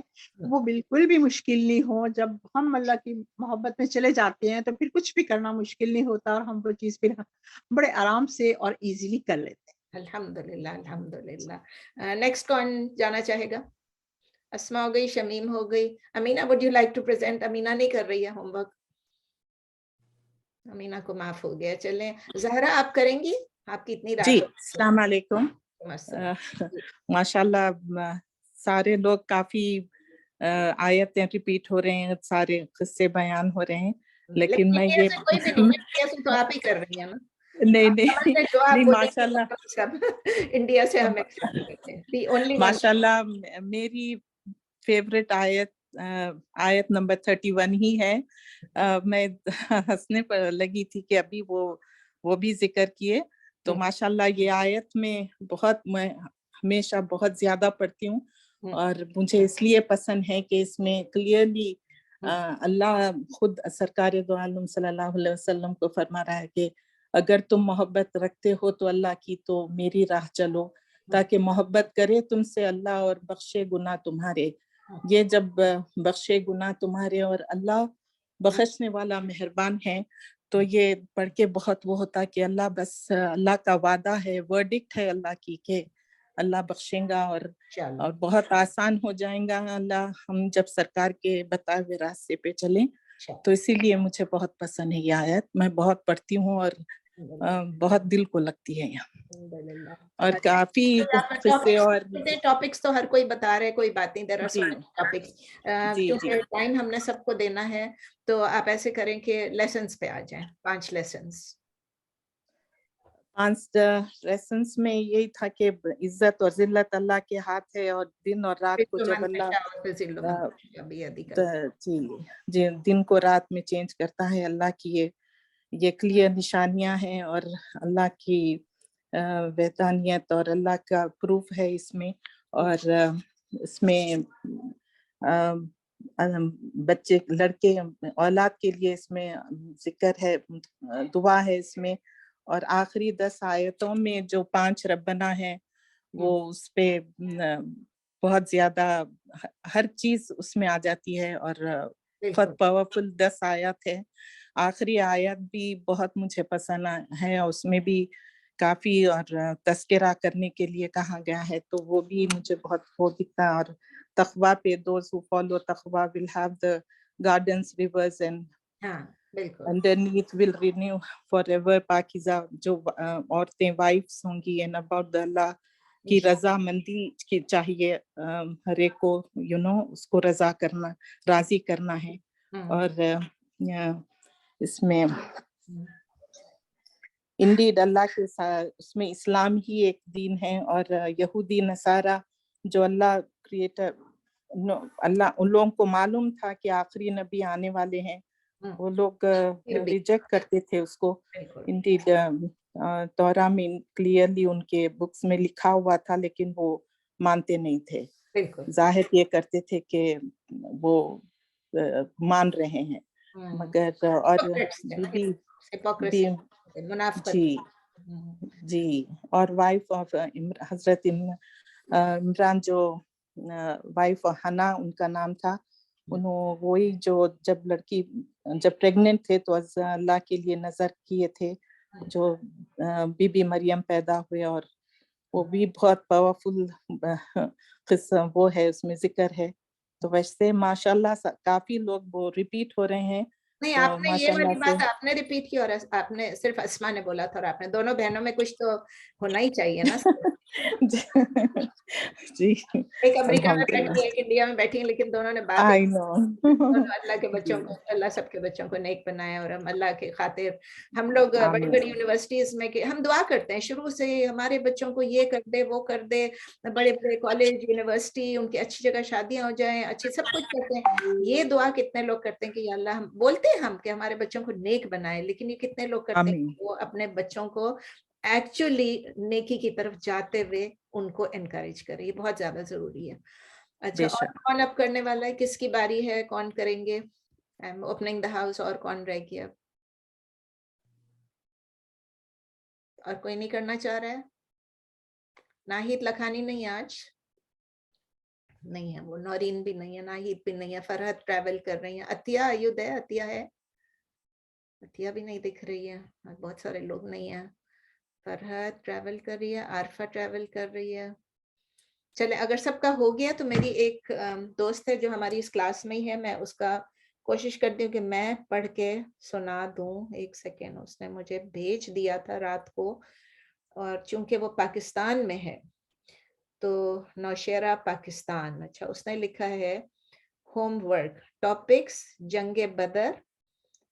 وہ بالکل بھی مشکل نہیں ہو. جب ہم اللہ کی محبت میں چلے جاتے ہیں تو پھر کچھ بھی کرنا مشکل نہیں ہوتا اور ہم وہ چیز پھر بڑے آرام سے اور ایزیلی کر لیتے ہیں. الحمدللہ الحمدللہ. نیکسٹ کون جانا چاہے گا؟ اسما ہو گئی, شمیم ہو گئی, Amina would you like to present؟ Amina نہیں کر رہی ہے ہوم ورک, امینہ کو معاف ہو گیا. چلیں زہرا آپ کریں گی, آپ کی اتنی رات. جی السلام علیکم. ماشاءاللہ سارے لوگ کافی آیتیں ریپیٹ ہو رہے ہیں, سارے قصے بیان ہو رہے ہیں, لیکن میں یہ کوئی بھی نہیں, تو آپ ہی کر رہی ہیں نا. نہیں ماشاء اللہ انڈیا سے ہمیں ماشاء اللہ میری فیوریٹ آیت نمبر 31 ہی ہے. میں ہنسنے پر لگی تھی کہ ابھی وہ بھی ذکر کیے, تو ماشاء اللہ یہ آیت میں ہمیشہ بہت زیادہ پڑھتی ہوں, اور مجھے اس لیے پسند ہے کہ اس میں کلیئرلی اللہ خود سرکار دو عالم صلی اللہ علیہ وسلم کو فرما رہا ہے کہ اگر تم محبت رکھتے ہو تو اللہ کی تو میری راہ چلو, تاکہ محبت کرے تم سے اللہ اور بخشے گناہ تمہارے. یہ جب بخشے گناہ تمہارے اور اللہ بخشنے والا مہربان ہے, تو یہ پڑھ کے بہت وہ ہوتا کہ اللہ بس اللہ کا وعدہ ہے, ورڈکٹ ہے اللہ کی کہ اللہ بخشیں گا اور بہت آسان ہو جائیں گا اللہ ہم جب سرکار کے بتائے ہوئے راستے پہ چلیں. تو اسی لیے مجھے بہت پسند ہے یہ آیت, میں بہت پڑھتی ہوں اور بہت دل کو لگتی ہے یہاں. اور کافی قصے اور ٹاپکس تو ہر کوئی بتا رہے, کوئی بات نہیں, دیر آر ٹاپکس. کیونکہ ٹائم ہم نے سب کو دینا ہے, تو آپ ایسے کریں کہ لیسنس پہ آ جائیں, 5 لیسنس. 5 لیسنس میں یہی تھا کہ عزت اور ذلت اللہ کے ہاتھ ہے, اور دن اور رات کو جب اللہ جی دن کو رات میں چینج کرتا ہے, اللہ کی یہ کلیئر نشانیاں ہیں اور اللہ کی وحدانیت اور اللہ کا پروف ہے اس میں. اور اس میں بچے لڑکے اولاد کے لیے اس میں ذکر ہے, دعا ہے اس میں. اور آخری 10 آیتوں میں جو 5 ربنا ہے وہ اس پہ بہت زیادہ ہر چیز اس میں آ جاتی ہے, اور بہت پاورفل 10 آیت ہے. آخری آیت بھی بہت مجھے پسند ہے, اس میں بھی کافی اور تذکرہ کرنے کے لیے کہا گیا ہے, تو وہ بھی مجھے بہت وہ دکھتا ہے. اور تقویٰ پہ those who follow تقویٰ will have the gardens, rivers and underneath will renew forever. پاکیزہ جو عورتیں وائفس ہوں گی, and about the اللہ کی رضا مندی کی چاہیے ہر ایک کو, اس کو رضا کرنا, راضی کرنا ہے. اور اس میں انڈیڈ اللہ کے اس میں اسلام ہی ایک دین ہے, اور یہودی نصارہ جو اللہ کریٹر اللہ ان لوگوں کو معلوم تھا کہ آخری نبی آنے والے ہیں, وہ لوگ ریجیکٹ کرتے تھے اس کو. انڈیڈ تورا میں کلیئرلی ان کے بکس میں لکھا ہوا تھا, لیکن وہ مانتے نہیں تھے, ظاہر یہ کرتے تھے کہ وہ مان رہے ہیں, مگر اور جی اور وائف آف حضرت عمران جو وائف حنا ان کا نام تھا, وہی جو جب لڑکی جب پریگننٹ تھے تو اللہ کے لیے نظر کیے تھے, جو بی بی مریم پیدا ہوئے, اور وہ بھی بہت پاورفل قصہ وہ ہے, اس میں ذکر ہے. تو ویسے ماشاءاللہ کافی لوگ وہ ریپیٹ ہو رہے ہیں. نہیں, آپ نے یہ والی بات آپ نے ریپیٹ کی, اور آپ نے صرف اسما نے بولا تھا, اور آپ نے دونوں بہنوں میں کچھ تو ہونا ہی چاہیے نا. जी एक अमेरिका में बैठी अल्हम्दुलिल्लाह। है, एक इंडिया में बैठी है, लेकिन दोनों ने बात आई एक नो दोनों अल्लाह के बच्चों जी को, अल्लाह सबके बच्चों को नेक बनाए, और हम अल्लाह के खातिर हम लोग बड़ी आमीन। बड़ी यूनिवर्सिटीज में कि हम दुआ करते हैं शुरू से ही, हमारे बच्चों को ये कर दे वो कर दे, बड़े बड़े कॉलेज यूनिवर्सिटी, उनकी अच्छी जगह शादियां हो जाएं, अच्छी सब कुछ करते हैं। ये दुआ कितने लोग करते हैं कि या अल्लाह, हम बोलते हैं हम कि हमारे बच्चों को नेक बनाए, लेकिन ये कितने लोग करते हैं आमीन। कि वो अपने बच्चों को एक्चुअली नेकी की तरफ जाते हुए उनको एनकरेज करें। ये बहुत ज्यादा जरूरी है। अच्छा, और बेशक। कौन अब करने वाला है, किसकी बारी है, कौन करेंगे? I am opening the house. और कौन रह गया? और कोई नहीं करना चाह रहा है? नाहिद लखानी नहीं, आज नहीं है वो, नौरीन भी नहीं है, नाहिद भी नहीं है, फरहत ट्रैवल कर रही है, अतिया आयुद है, अतिया है, अतिया भी नहीं दिख रही है, बहुत सारे लोग नहीं है। फरहत ट्रैवल कर रही है, आरफा ट्रैवल कर रही है। चले, अगर सबका हो गया तो मेरी एक दोस्त है जो हमारी इस क्लास में ही है, मैं उसका कोशिश करती हूँ कि मैं पढ़ के सुना दूं। एक सेकेंड, उसने मुझे भेज दिया था रात को, और चूंकि वो पाकिस्तान में है तो नौशेरा पाकिस्तान, अच्छा उसने लिखा है होमवर्क टॉपिक्स जंगे बदर,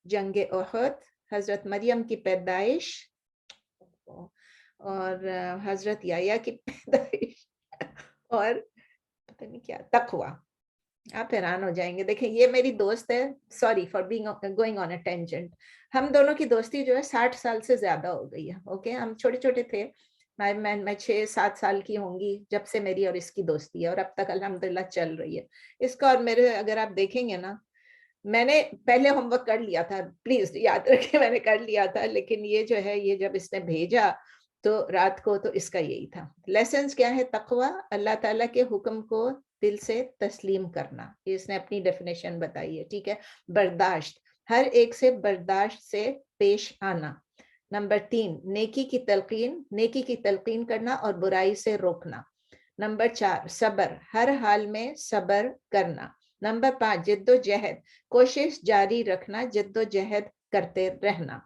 जंगे ओहद, हजरत मरियम की पैदाइश और हजरत याया की पैदाइश और पता नहीं क्या तकवा। आप हैरान हो जाएंगे। देखें, ये मेरी दोस्त है, sorry for being going on a tangent, हम दोनों की दोस्ती जो है 60 साल से ज्यादा हो गई है। ओके, हम छोटे छोटे थे, मैं 6-7 साल की होंगी जब से मेरी और इसकी दोस्ती है, और अब तक अल्हम्दुलिल्लाह चल रही है। इसका और मेरे अगर आप देखेंगे ना, मैंने पहले होमवर्क कर लिया था, प्लीज याद रखें मैंने कर लिया था, लेकिन ये जो है, ये जब इसने भेजा तो रात को, तो इसका यही था। लेसन्स क्या है? तकवा, अल्लाह ताला के हुक्म को दिल से तस्लीम करना, ये इसने अपनी डेफिनेशन बताई है। ठीक है, बर्दाश्त, हर एक से बर्दाश्त से पेश आना। नंबर 3, नेकी की तलकीन करना और बुराई से रोकना। नंबर 4, सब्र, हर हाल में सब्र करना। नंबर 5, जिद्दोजहद, कोशिश जारी रखना, जिद्दोजहद करते रहना।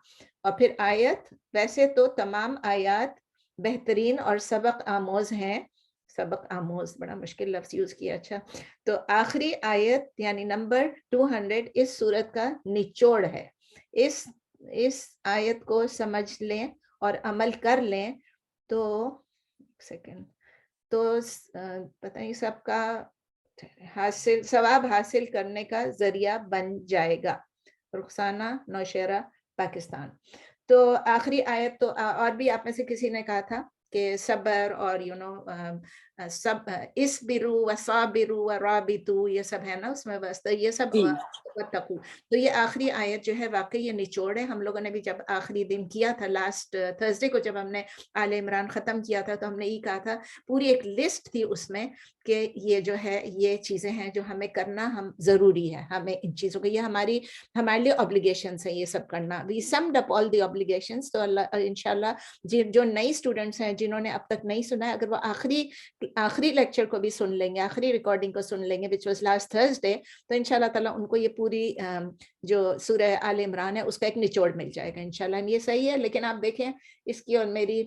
और फिर आयत, वैसे तो तमाम आयत बेहतरीन और सबक आमोज हैं, सबक आमोज बड़ा मुश्किल लफ्ज यूज किया। अच्छा, तो आखिरी आयत यानी नंबर 200 इस सूरत का निचोड़ है। इस आयत को समझ लें और अमल कर लें तो सेकंड, तो पता नहीं सबका सवाब हासिल करने का जरिया बन जाएगा। रुखसाना, नौशेरा, पाकिस्तान। तो आखिरी आयत तो और भी आप में से किसी ने कहा था कि सबर और सब इस बिरु व साबिरु व राबितु, ये सब है ना उसमें, बस तो ये सब तकू। तो ये आखिरी आयत जो है वाकई ये निचोड़ है। हम लोगों ने भी जब आखिरी दिन किया था, लास्ट थर्सडे को जब हमने आले इमरान खत्म किया था, तो हमने ये कहा था, पूरी एक लिस्ट थी उसमें कि ये जो है ये चीजें हैं जो हमें करना हम जरूरी है, हमें इन चीजों को, ये हमारे लिए ऑब्लिगेशंस है ये सब करना। We summed up all the obligations. तो अल्लाह इंशाल्लाह जो नई स्टूडेंट्स हैं जिन्होंने अब तक नहीं सुना है, अगर वो आखिरी लेक्चर को भी सुन लेंगे, आखिरी रिकॉर्डिंग को सुन लेंगे विच वाज लास्ट थर्सडे, तो इंशाल्लाह ताला उनको ये पूरी जो सूरह आल इमरान है उसका एक निचोड़ मिल जाएगा इंशाल्लाह। ये सही है, लेकिन आप देखें इसकी और मेरी,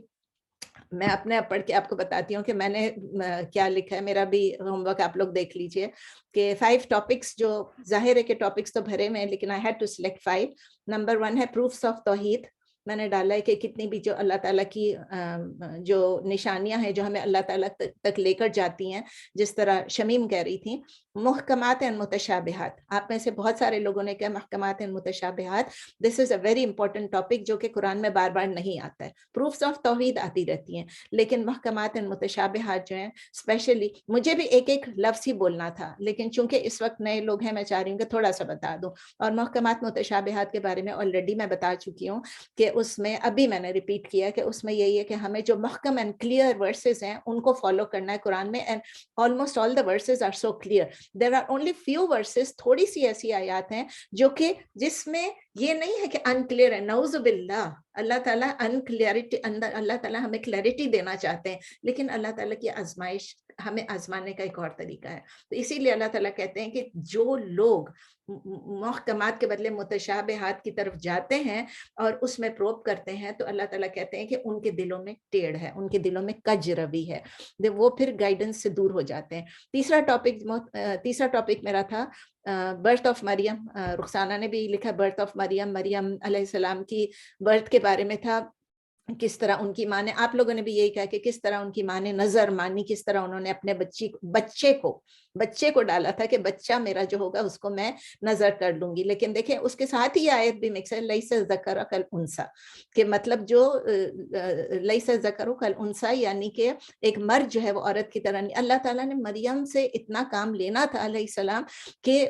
मैं अपने आप पढ़ के आपको बताती हूँ कि मैंने क्या लिखा है। मेरा भी होमवर्क आप लोग देख लीजिए कि 5 टॉपिक्स, जो जाहिर है कि टॉपिक्स तो भरे में, लेकिन I had to select 5। Number 1 है प्रूफ्स ऑफ तौहीद। मैंने डाला है कि कितनी भी जो अल्लाह ताला की जो निशानियां हैं जो हमें अल्लाह ताला तक लेकर जाती हैं, जिस तरह शमीम कह रही थी, मुहकमात एंड मुतशाबिहात। आप में से बहुत सारे लोगों ने कहा मुहकमात एंड मुतशाबिहात, this is a very important topic जो कि कुरान में बार बार नहीं आता है। प्रूफ्स ऑफ तौहीद आती रहती हैं, लेकिन मुहकमात एंड मुतशाबिहात जो हैं, स्पेशली मुझे भी एक एक लफ्ज ही बोलना था, लेकिन चूंकि इस वक्त नए लोग हैं, मैं चाह रही हूँ कि थोड़ा सा बता दूं। और मुहकमात मुतशाबिहात के बारे में ऑलरेडी मैं बता चुकी हूँ कि उसमें अभी मैंने रिपीट किया कि उसमें यही है कि हमें जो मुहकम एंड क्लियर वर्सेस हैं उनको फॉलो करना है कुरान में, and almost all the verses are so clear. There are only few verses, थोड़ी सी ऐसी आयत हैं जो कि जिसमें ये नहीं है कि अनक्लियर है, नऊजुबिल्लाह, اللہ ताला अनक्लैरिटी अंदर अल्लाह ताला हमें क्लैरिटी देना चाहते हैं, लेकिन अल्लाह ताला की आजमाइश हमें आजमाने का एक और तरीका है। तो इसीलिए अल्लाह ताला कहते हैं कि जो लोग मुहकमात के बदले मुतशाबिहात की तरफ जाते हैं और उसमें प्रोब करते हैं, तो अल्लाह ताला कहते हैं कि उनके दिलों में टेढ़ है, उनके दिलों में कज रवि है, वो फिर गाइडेंस से दूर हो जाते हैं। तीसरा टॉपिक मेरा था बर्थ ऑफ मरियम। रुखसाना ने भी लिखा बर्थ ऑफ मरियम, मरियम अलैहिस्सलाम की बर्थ के बारे में था, किस तरह उनकी माँ ने, आप लोगों ने भी यही कहा कि किस तरह उनकी माँ ने नजर मानी, किस तरह उन्होंने अपने बच्चे को डाला था कि बच्चा मेरा जो होगा उसको मैं नजर कर लूंगी। लेकिन देखें उसके साथ ही आयत भी मिक्स है, लैसा ज़कर कल उनसा, के मतलब जो लैसा ज़कर कल उनसा, यानी कि एक मर्द जो है वो औरत की तरह नहीं। अल्लाह ताला ने मरियम से इतना काम लेना था अलैहिस्सलाम कि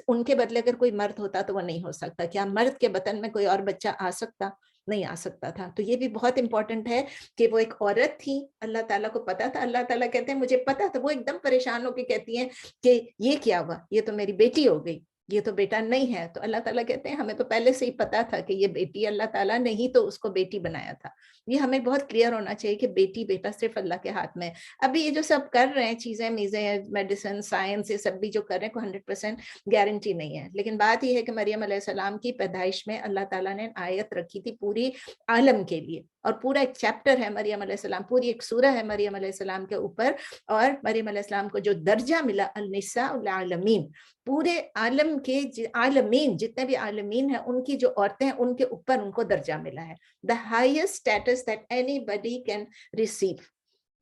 उनके बदले अगर कोई मर्द होता तो वो नहीं हो सकता। क्या मर्द के बतन में कोई और बच्चा आ सकता? नहीं आ सकता था। तो ये भी बहुत इंपॉर्टेंट है कि वो एक औरत थी, अल्लाह ताला को पता था। अल्लाह ताला कहते हैं मुझे पता था। वो एकदम परेशान होकर कहती हैं कि ये क्या हुआ, ये तो मेरी बेटी हो गई, ये तो बेटा नहीं है। तो अल्लाह ताला कहते हैं हमें तो पहले से ही पता था कि ये बेटी, अल्लाह ताला ने ही तो उसको बेटी बनाया था। ये हमें बहुत क्लियर होना चाहिए कि बेटी बेटा सिर्फ अल्लाह के हाथ में। अभी ये जो सब कर रहे हैं चीजें मीजें, मेडिसिन, साइंस, ये सब भी जो कर रहे हैं कोई 100% गारंटी नहीं है। लेकिन बात ये है कि मरियम अलैहिस्सलाम की पैदाइश में अल्लाह ताला ने आयत रखी थी पूरी आलम के लिए, और पूरा एक चैप्टर है मरियम अलैहिस्सलाम, पूरी एक सूरह है मरियम अलैहिस्सलाम के ऊपर। और मरियम अलैहिस्सलाम को जो दर्जा मिला अल-निसा उल-आलमीन, पूरे आलम के आलमीन, जितने भी आलमीन हैं उनकी जो औरतें हैं उनके ऊपर उनको दर्जा मिला है, the highest status that anybody can receive,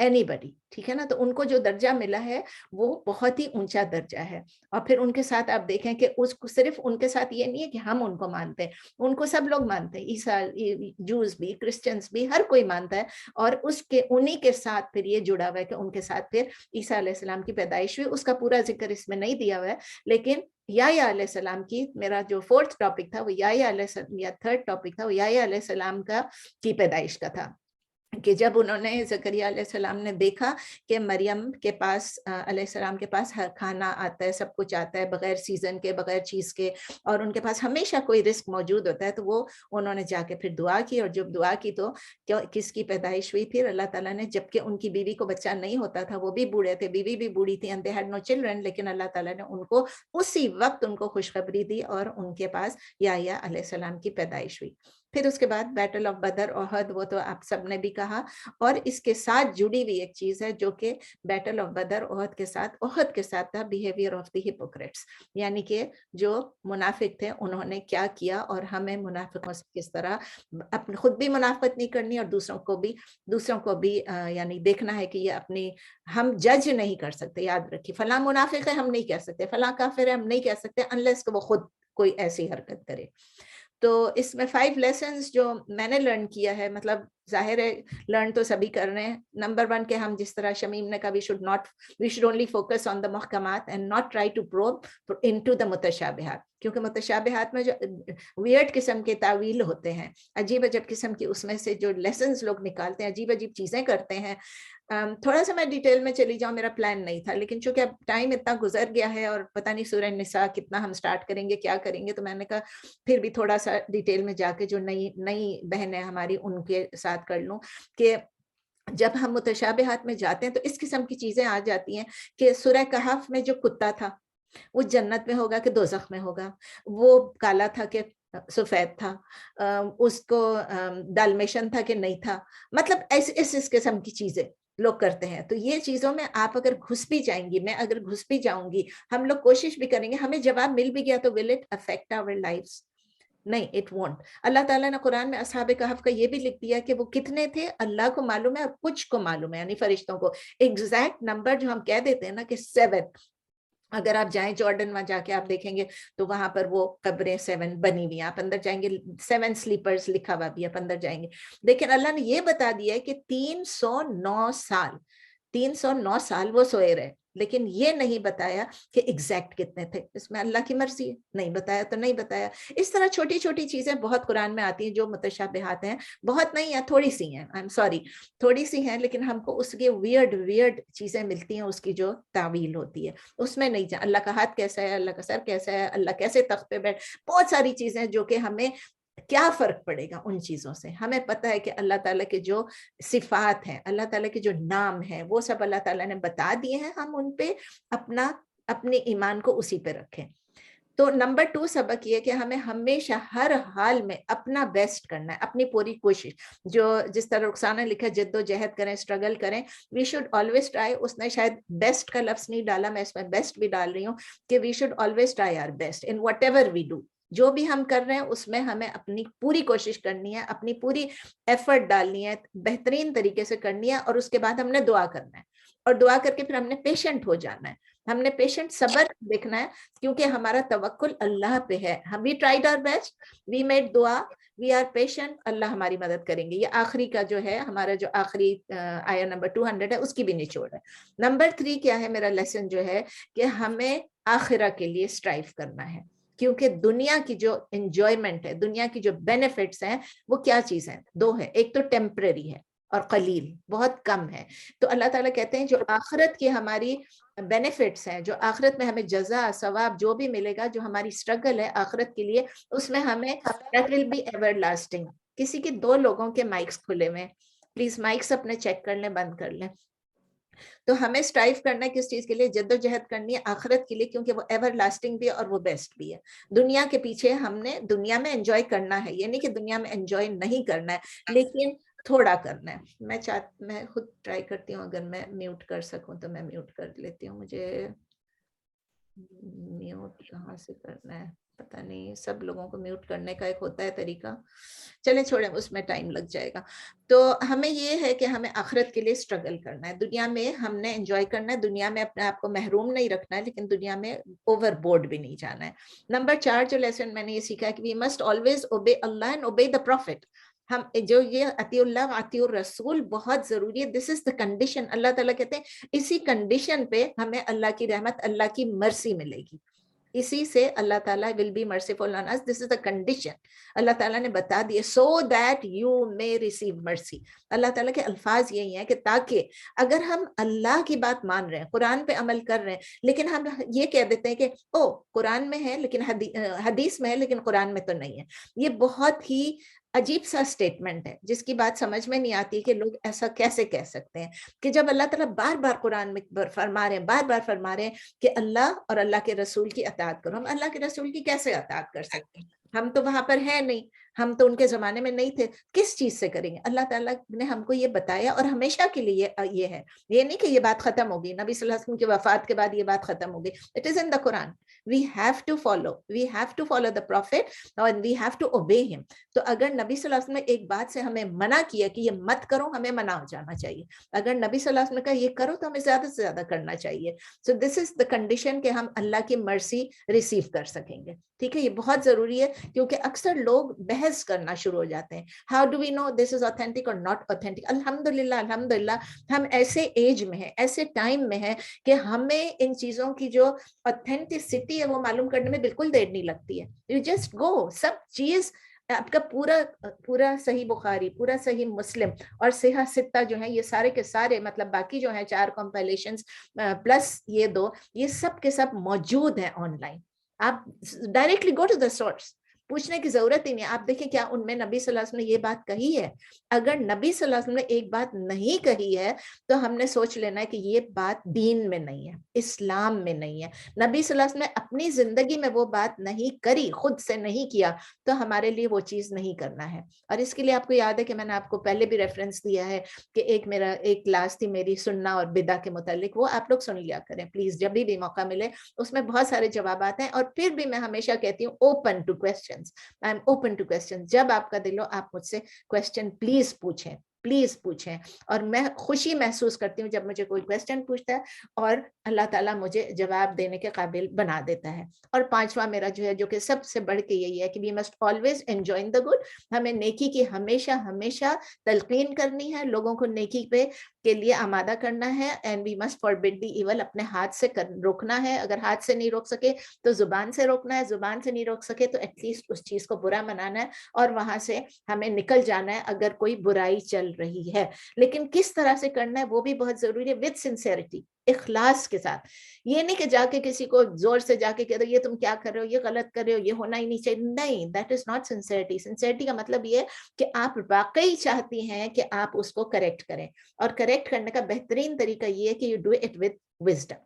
anybody, ठीक है ना। तो उनको जो दर्जा मिला है वो बहुत ही ऊंचा दर्जा है। और फिर उनके साथ आप देखें कि उसको सिर्फ उनके साथ ये नहीं है कि हम उनको मानते हैं, उनको सब लोग मानते हैं, ईसा, जूस भी, क्रिश्चियंस भी, हर कोई मानता है। और उसके उन्हीं के साथ फिर ये जुड़ा हुआ है कि उनके साथ फिर ईसा अलैहिस्सलाम की पैदाइश हुई। उसका पूरा जिक्र इसमें नहीं दिया हुआ है, लेकिन याह्या अलैहिस्सलाम की, मेरा जो फोर्थ टॉपिक था वो याह्या अलैहिस्सलाम, या थर्ड टॉपिक था वो याह्या अलैहिस्सलाम की पैदाइश का था, कि जब उन्होंने ज़करिया अलैहिस्सलाम ने देखा कि मरियम के पास अलैहिस्सलाम के पास हर खाना आता है, सब कुछ आता है बगैर सीजन के, बगैर चीज़ के, और उनके पास हमेशा कोई रिस्क मौजूद होता है, तो वो उन्होंने जाके फिर दुआ की। और जब दुआ की तो किसकी पैदाइश हुई? फिर अल्लाह ताला ने, जबकि उनकी बीवी को बच्चा नहीं होता था, वो भी बूढ़े थे, बीवी भी बूढ़ी थी, and they had no children, लेकिन अल्लाह ताला ने उनको उसी वक्त उनको खुशखबरी दी और उनके पास याह्या अलैहिस्सलाम की पैदाइश हुई। फिर उसके बाद बैटल ऑफ बदर, ओहद, वो तो आप सब ने भी कहा। और इसके साथ जुड़ी हुई एक चीज है जो कि बैटल ऑफ बदर ओहद के साथ था, बिहेवियर ऑफ द हिपोक्रेट्स, यानी कि जो मुनाफिक थे उन्होंने क्या किया, और हमें मुनाफिकों से किस तरह अपनी खुद भी मुनाफिकत नहीं करनी और दूसरों को भी यानी देखना है कि ये अपनी, हम जज नहीं कर सकते। याद रखिए, फला मुनाफिक है हम नहीं कह सकते, फला काफिर है हम नहीं कह सकते, अनलेस कि वो खुद कोई ऐसी हरकत करे। तो इसमें 5 लेसन्स जो मैंने लर्न किया है, मतलब जाहिर है लर्न तो सभी कर रहे हैं। नंबर 1 के हम जिस तरह शमीम ने कहा, we should only focus on the मुहकमात and not try to probe into the मुतशाबिहात, क्योंकि मुतशाबिहात में जो वियर्ड किस्म के तावील होते हैं, अजीब अजब किस्म की, उसमें से जो लेसन्स लोग निकालते हैं, अजीब अजीब चीजें करते हैं। थोड़ा सा मैं डिटेल में चली जाऊं, मेरा प्लान नहीं था, लेकिन चूंकि अब टाइम इतना गुजर गया है और पता नहीं सूरह निसा कितना हम स्टार्ट करेंगे, क्या करेंगे, तो मैंने कहा फिर भी थोड़ा सा डिटेल में जाके जो नई बहनें हमारी उनके साथ कर लूं, कि जब हम मुतशाबिहात में जाते हैं तो इस किस्म की चीजें आ जाती हैं कि सूरह कहफ में जो कुत्ता था वो जन्नत में होगा कि दोज़ख में होगा, वो काला था कि सफेद था, उसको डाल्मेशन था कि नहीं था, मतलब इस किस्म की चीजें लोग करते हैं। तो ये चीजों में आप अगर घुस भी जाएंगी, मैं अगर घुस भी जाऊंगी, हम लोग कोशिश भी करेंगे, हमें जवाब मिल भी गया तो will it affect our lives? नहीं, इट वोंट। अल्लाह ताला ने कुरान में असहाब कहफ का ये भी लिख दिया कि वो कितने थे अल्लाह को मालूम है और कुछ को मालूम है, यानी फरिश्तों को। एग्जैक्ट नंबर जो हम कह देते हैं ना कि 7, अगर आप जाएं जॉर्डन में जाके आप देखेंगे तो वहां पर वो कब्रें 7 बनी हुई, आप अंदर जाएंगे 7 स्लीपर्स लिखा हुआ भी, आप अंदर जाएंगे। लेकिन अल्लाह ने ये बता दिया है कि 309 साल वो सोए रहे, लेकिन ये नहीं बताया कि एग्जैक्ट कितने थे। इसमें अल्लाह की मर्जी है, नहीं बताया तो नहीं बताया। इस तरह छोटी छोटी चीजें बहुत कुरान में आती हैं जो मुतशाबिहात हैं, बहुत नहीं है, थोड़ी सी हैं, आई एम सॉरी, थोड़ी सी हैं, लेकिन हमको उसके वियर्ड चीजें मिलती हैं, उसकी जो तावील होती है उसमें नहीं जा। अल्लाह का हाथ कैसा है, अल्लाह का सर कैसा है, अल्लाह कैसे तख्त पे बैठ, बहुत सारी चीजें जो कि हमें کیا فرق پڑے گا ان چیزوں سے؟ ہمیں پتہ ہے کہ اللہ تعالیٰ کے جو صفات ہیں، اللہ تعالیٰ کے جو نام ہیں، وہ سب اللہ تعالیٰ نے بتا دیے ہیں، ہم ان پہ اپنے ایمان کو اسی پہ رکھیں. تو نمبر 2 سبق یہ کہ ہمیں ہمیشہ ہر حال میں اپنا بیسٹ کرنا ہے، اپنی پوری کوشش. جو جس طرح رخسانہ نے لکھا جد و جہد کریں، اسٹرگل کریں. We should always try. اس نے شاید بیسٹ کا لفظ نہیں ڈالا، میں اس میں بیسٹ بھی ڈال رہی ہوں کہ we should always try our best in whatever we do. جو بھی ہم کر رہے ہیں اس میں ہمیں اپنی پوری کوشش کرنی ہے، اپنی پوری ایفرٹ ڈالنی ہے، بہترین طریقے سے کرنی ہے. اور اس کے بعد ہم نے دعا کرنا ہے، اور دعا کر کے پھر ہم نے پیشنٹ ہو جانا ہے، ہم نے پیشنٹ صبر دیکھنا ہے، کیونکہ ہمارا توکل اللہ پہ ہے. ہم we tried our best, we made دعا، وی آر پیشنٹ، اللہ ہماری مدد کریں گے. یہ آخری کا جو ہے ہمارا جو آخری آیا نمبر 200 ہے، اس کی بھی نچوڑ ہے. نمبر 3 کیا ہے میرا لیسن جو ہے کہ ہمیں آخرہ کے لیے اسٹرائیو کرنا ہے، کیونکہ دنیا کی جو انجوائمنٹ ہے، دنیا کی جو بینیفٹس ہیں، وہ کیا چیز ہیں؟ 2 ہیں. ایک تو ٹیمپرری ہے اور قلیل، بہت کم ہے. تو اللہ تعالیٰ کہتے ہیں جو آخرت کی ہماری بینیفٹس ہیں، جو آخرت میں ہمیں جزا ثواب جو بھی ملے گا، جو ہماری اسٹرگل ہے آخرت کے لیے، اس میں ہمیں that will be everlasting. کسی کے 2 لوگوں کے مائکس کھلے ہوئے، پلیز مائکس اپنے چیک کر لیں، بند کر لیں. تو ہمیں اسٹرائیو کرنا ہے کس چیز کے لیے؟ جد و جہد کرنی ہے آخرت کے لیے، کیونکہ وہ ایور لاسٹنگ بھی ہے اور وہ بیسٹ بھی ہے. دنیا کے پیچھے ہم نے دنیا میں انجوائے کرنا ہے، یہ نہیں کہ دنیا میں انجوائے نہیں کرنا ہے، لیکن تھوڑا کرنا ہے. میں خود ٹرائی کرتی ہوں، اگر میں میوٹ کر سکوں تو میں میوٹ کر لیتی ہوں. مجھے میوٹ کہاں سے کرنا ہے پتہ نہیں، سب لوگوں کو میوٹ کرنے کا ایک ہوتا ہے طریقہ. چلیں چھوڑیں، اس میں ٹائم لگ جائے گا. تو ہمیں یہ ہے کہ ہمیں آخرت کے لیے اسٹرگل کرنا ہے. دنیا میں ہم نے انجوائے کرنا ہے، دنیا میں اپنے آپ کو محروم نہیں رکھنا ہے، لیکن دنیا میں اوور بورڈ بھی نہیں جانا ہے. نمبر 4 جو لیسن میں نے یہ سیکھا ہے کہ we must always obey Allah and obey the prophet. ہم جو یہ اطیع اللہ و اطیع الرسول بہت ضروری ہے. دس از دا کنڈیشن. اللہ تعالیٰ کہتے ہیں اسی کنڈیشن پہ ہمیں اللہ کی رحمت، اللہ کی مرسی ملے گی. اسی سے اللہ تعالیٰ will be merciful on us. This is the condition. اللہ تعالیٰ نے بتا دیے so that you may receive mercy. اللہ تعالیٰ کے الفاظ یہی ہیں کہ تاکہ اگر ہم اللہ کی بات مان رہے ہیں، قرآن پہ عمل کر رہے ہیں، لیکن ہم یہ کہہ دیتے ہیں کہ قرآن میں ہے لیکن حدیث میں ہے لیکن قرآن میں تو نہیں ہے. یہ بہت ہی عجیب سا سٹیٹمنٹ ہے جس کی بات سمجھ میں نہیں آتی کہ لوگ ایسا کیسے کہہ سکتے ہیں کہ جب اللہ تعالیٰ بار بار قرآن میں فرما رہے ہیں، بار بار فرما رہے ہیں کہ اللہ اور اللہ کے رسول کی اطاعت کرو. ہم اللہ کے رسول کی کیسے اطاعت کر سکتے ہیں؟ ہم تو وہاں پر ہیں نہیں، ہم تو ان کے زمانے میں نہیں تھے، کس چیز سے کریں گے؟ اللہ تعالیٰ نے ہم کو یہ بتایا اور ہمیشہ کے لیے یہ ہے. یہ نہیں کہ یہ بات ختم ہوگی، نبی صلی اللہ علیہ وسلم کی وفات کے بعد یہ بات ختم ہوگی. It is in the Quran. we have to follow the prophet and we have to obey him. تو اگر نبی صلی اللہ علیہ وسلم نے ایک بات سے ہمیں منع کیا کہ یہ مت کرو، ہمیں منع ہو جانا چاہیے. اگر نبی صلی اللہ علیہ وسلم نے کہا یہ کرو تو ہمیں زیادہ سے زیادہ کرنا چاہیے. So this is the condition کہ ہم اللہ کی مرسی ریسیو کر سکیں گے. ٹھیک ہے، یہ بہت ضروری ہے کیونکہ اکثر لوگ بحث کرنا شروع ہو جاتے ہیں. How do we know this is authentic or not authentic؟ الحمدللہ ہم ایسے ایج میں ہیں، ایسے ٹائم میں ہیں کہ ہمیں ان چیزوں کی جو authenticity ہے وہ معلوم کرنے میں بالکل دیر نہیں لگتی ہے. You just go. سب چیز آپ کا پورا صحیح بخاری، پورا صحیح مسلم اور صحیح ستہ جو ہیں، یہ سارے کے سارے مطلب باقی جو ہیں 4 کمپائلیشنز پلس یہ 2، یہ سب کے سب موجود ہیں آن لائن. آپ directly go to the source, پوچھنے کی ضرورت ہی نہیں. آپ دیکھیں کیا ان میں نبی صلی اللہ علیہ وسلم نے یہ بات کہی ہے؟ اگر نبی صلی اللہ علیہ وسلم نے ایک بات نہیں کہی ہے تو ہم نے سوچ لینا ہے کہ یہ بات دین میں نہیں ہے، اسلام میں نہیں ہے. نبی صلی اللہ علیہ وسلم نے اپنی زندگی میں وہ بات نہیں کری، خود سے نہیں کیا، تو ہمارے لیے وہ چیز نہیں کرنا ہے. اور اس کے لیے آپ کو یاد ہے کہ میں نے آپ کو پہلے بھی ریفرنس دیا ہے کہ ایک کلاس تھی میری سننا اور بدعہ کے متعلق، وہ آپ لوگ سن لیا کریں پلیز جب بھی موقع ملے. اس میں بہت سارے جوابات ہیں، اور پھر بھی میں ہمیشہ کہتی ہوں open to questions. I am open to questions. جب آپ کا دل ہو آپ مجھ سے کویسچن پلیز پوچھیں. اور میں خوشی محسوس کرتی ہوں جب مجھے کوئی کویسچن پوچھتا ہے اور اللہ تعالیٰ مجھے جواب دینے کے قابل بنا دیتا ہے. اور 5واں میرا جو ہے، جو کہ سب سے بڑھ کے یہی ہے کہ we must always enjoy the good. ہمیں نیکی کی ہمیشہ تلقین کرنی ہے، لوگوں کو نیکی کے لیے آمادہ کرنا ہے. and we must forbid the evil. اپنے ہاتھ سے روکنا ہے، اگر ہاتھ سے نہیں روک سکے تو زبان سے روکنا ہے، زبان سے نہیں روک سکے تو ایٹ لیسٹ اس چیز کو برا منانا ہے اور وہاں سے ہمیں نکل جانا ہے اگر کوئی برائی چل رہی ہے, لیکن کس طرح سے کرنا ہے وہ بھی بہت ضروری ہے, وتھ سنسیئرٹی, اخلاص کے ساتھ. یہ نہیں کہ جا کے کسی کو زور سے جا کے کہہ دو یہ تم کیا کر رہے ہو, یہ غلط کر رہے ہو, یہ ہونا ہی نہیں چاہیے. نہیں, that is not sincerity. Sincerity کا مطلب یہ کہ آپ واقعی چاہتی ہیں کہ آپ اس کو کریکٹ کریں, اور کریکٹ کرنے کا بہترین طریقہ یہ ہے کہ you do it with wisdom.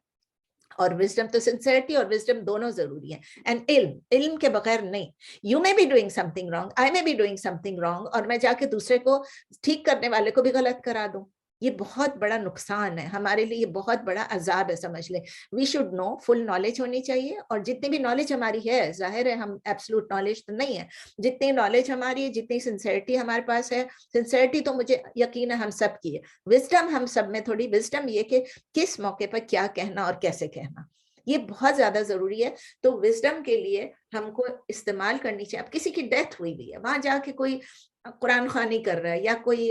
اور وزڈم تو سنسیئرٹی اور وزڈم دونوں ضروری ہیں. اینڈ علم کے بغیر نہیں. You may be doing something wrong, I may be doing something wrong, اور میں جا کے دوسرے کو ٹھیک کرنے والے کو بھی غلط کرا دوں. یہ بہت بڑا نقصان ہے ہمارے لیے, یہ بہت بڑا عذاب ہے, سمجھ لیں. We should know, full knowledge ہونی چاہیے, اور جتنی بھی نالج ہماری ہے, ظاہر ہے ہم ایبسلوٹ نالج تو نہیں ہے, جتنی نالج ہماری ہے, جتنی سنسیئرٹی ہمارے پاس ہے, سنسیئرٹی تو مجھے یقین ہے ہم سب کی ہے, وزڈم ہم سب میں تھوڑی, وزڈم یہ کہ کس موقع پر کیا کہنا اور کیسے کہنا, یہ بہت زیادہ ضروری ہے. تو وزڈم کے لیے ہم کو استعمال کرنی چاہیے. اب کسی کی ڈیتھ ہوئی بھی ہے, وہاں جا کے کوئی قرآن خوانی کر رہا ہے, یا کوئی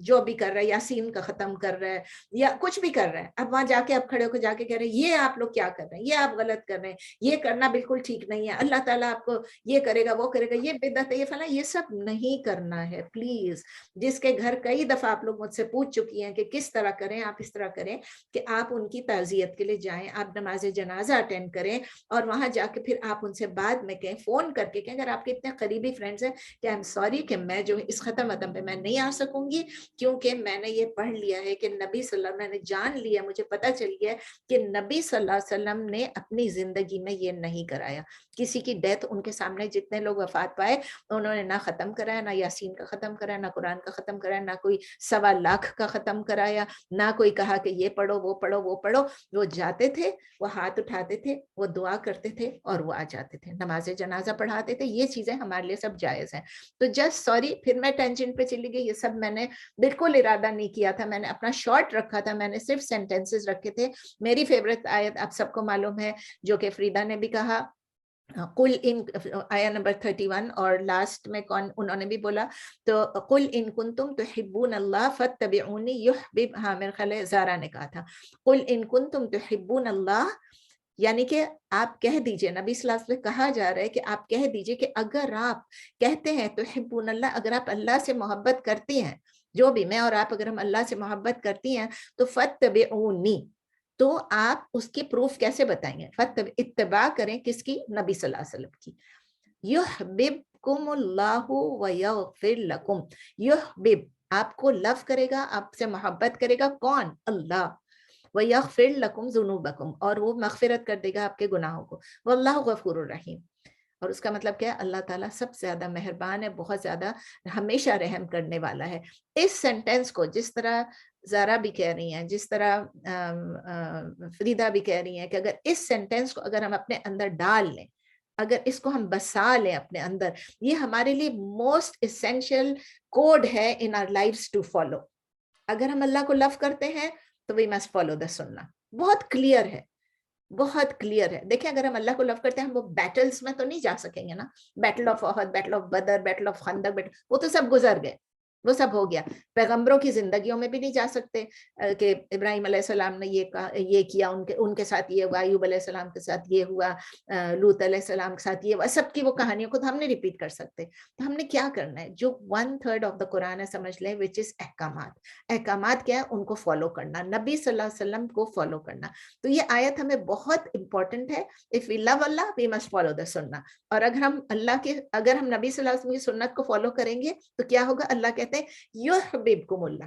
جو بھی کر رہا ہے, یاسین کا ختم کر رہا ہے, یا کچھ بھی کر رہا ہے, اب وہاں جا کے اب کھڑے ہو کے جا کے کہہ رہے ہیں یہ آپ لوگ کیا کر رہے ہیں, یہ آپ غلط کر رہے ہیں, یہ کرنا بالکل ٹھیک نہیں ہے, اللہ تعالیٰ آپ کو یہ کرے گا وہ کرے گا, یہ بدعت ہے, یہ فلاں, یہ سب نہیں کرنا ہے پلیز. جس کے گھر کئی دفعہ آپ لوگ مجھ سے پوچھ چکی ہیں کہ کس طرح کریں, آپ اس طرح کریں کہ آپ ان کی تعزیت کے لیے جائیں, آپ نماز جنازہ اٹینڈ کریں, اور وہاں جا کے پھر آپ ان سے بعد میں کہیں, فون کر کے کہیں, اگر آپ کے اتنے قریبی فرینڈز ہیں کہ آئی ایم سوری کہ میں جو اس ختم عدم پہ میں نہیں آ سکوں گی, کیونکہ میں نے یہ پڑھ لیا ہے کہ نبی صلی اللہ علیہ وسلم, میں نے جان لیا, مجھے پتا چل گیا کہ نبی صلی اللہ علیہ وسلم نے اپنی زندگی میں یہ نہیں کرایا. کسی کی ڈیتھ ان کے سامنے جتنے لوگ وفات پائے انہوں نے نہ ختم کرایا, نہ یاسین کا ختم کرایا, نہ قرآن کا ختم کرایا, نہ کوئی 1.25 لاکھ کا ختم کرایا, نہ کوئی کہا کہ یہ پڑھو وہ پڑھو وہ پڑھو. وہ جاتے تھے, وہ ہاتھ اٹھاتے تھے, وہ دعا کرتے تھے, اور وہ آ جاتے تھے, نماز جنازہ پڑھاتے تھے. یہ چیزیں ہمارے لیے سب جائز ہیں. تو جسٹ سوری, پھر میں ٹینجنٹ پہ چلی گئی, یہ سب میں نے بالکل ارادہ نہیں کیا تھا, میں نے اپنا شارٹ رکھا تھا, میں نے صرف سینٹینسز رکھے تھے. میری فیوریٹ آیت آپ سب کو معلوم ہے, جو کہ فریدہ نے بھی کہا, قل ان, آیا نمبر 31, اور لاسٹ میں کون انہوں نے بھی بولا, تو قل ان کنتم تحبون اللہ فاتبعونی یحبب, ہاں میرے خیال ہے زارا نے کہا تھا, قل ان کنتم تحبون اللہ, یعنی کہ آپ کہہ دیجئے, نبی صلی اللہ علیہ وسلم کہا جا رہا ہے کہ آپ کہہ دیجئے کہ اگر آپ کہتے ہیں تحبون اللہ, اگر آپ اللہ سے محبت کرتی ہیں, جو بھی میں اور آپ اگر ہم اللہ سے محبت کرتی ہیں, تو فاتبعونی, تو آپ اس کی پروف کیسے بتائیں گے؟ اتباع کریں کس کی؟ نبی صلی اللہ علیہ وسلم کی. یحببکم اللہ ویغفر لکم, یحبب, آپ کو لو کرے گا, آپ سے محبت کرے گا, کون؟ اللہ. ویغفر لکم ذنوبکم, اور وہ مغفرت کر دے گا آپ کے گناہوں کو. واللہ غفور الرحیم, اور اس کا مطلب کیا ہے؟ اللہ تعالیٰ سب سے زیادہ مہربان ہے, بہت زیادہ ہمیشہ رحم کرنے والا ہے. اس سینٹینس کو جس طرح زارا بھی کہہ رہی ہیں, جس طرح فریدہ بھی کہہ رہی ہیں, کہ اگر اس سینٹینس کو اگر ہم اپنے اندر ڈال لیں, اگر اس کو ہم بسا لیں اپنے اندر, یہ ہمارے لیے موسٹ اسینشیل کوڈ ہے ان آر لائفز ٹو فالو. اگر ہم اللہ کو لو کرتے ہیں تو وی مسٹ فالو دا سنہ. بہت کلیئر ہے, بہت کلیئر ہے. دیکھیں اگر ہم اللہ کو لو کرتے ہیں, ہم وہ بیٹلز میں تو نہیں جا سکیں گے نا, battle of Uhud, battle of Badr, battle of Khandaq, وہ تو سب گزر گئے, وہ سب ہو گیا. پیغمبروں کی زندگیوں میں بھی نہیں جا سکتے کہ ابراہیم علیہ السلام نے یہ کیا, ان کے ساتھ یہ ہوا, ایوب علیہ السلام کے ساتھ یہ ہوا, لوط علیہ السلام کے ساتھ یہ ہوا, سب کی وہ کہانیوں کو تو ہم نے ریپیٹ کر سکتے. تو ہم نے کیا کرنا ہے؟ جو 1/3 آف دا قرآن ہے سمجھ لیں, وچ از احکامات. احکامات کیا ہے؟ ان کو فالو کرنا, نبی صلی اللہ علیہ وسلم کو فالو کرنا. تو یہ آیت ہمیں بہت امپورٹنٹ ہے. If we love Allah we must follow the sunnah. اور اگر ہم نبی صلی اللہ علیہ وسلم کی سنت کو فالو کریں گے تو کیا ہوگا؟ اللہ کہتے ہیں یحببکم اللہ,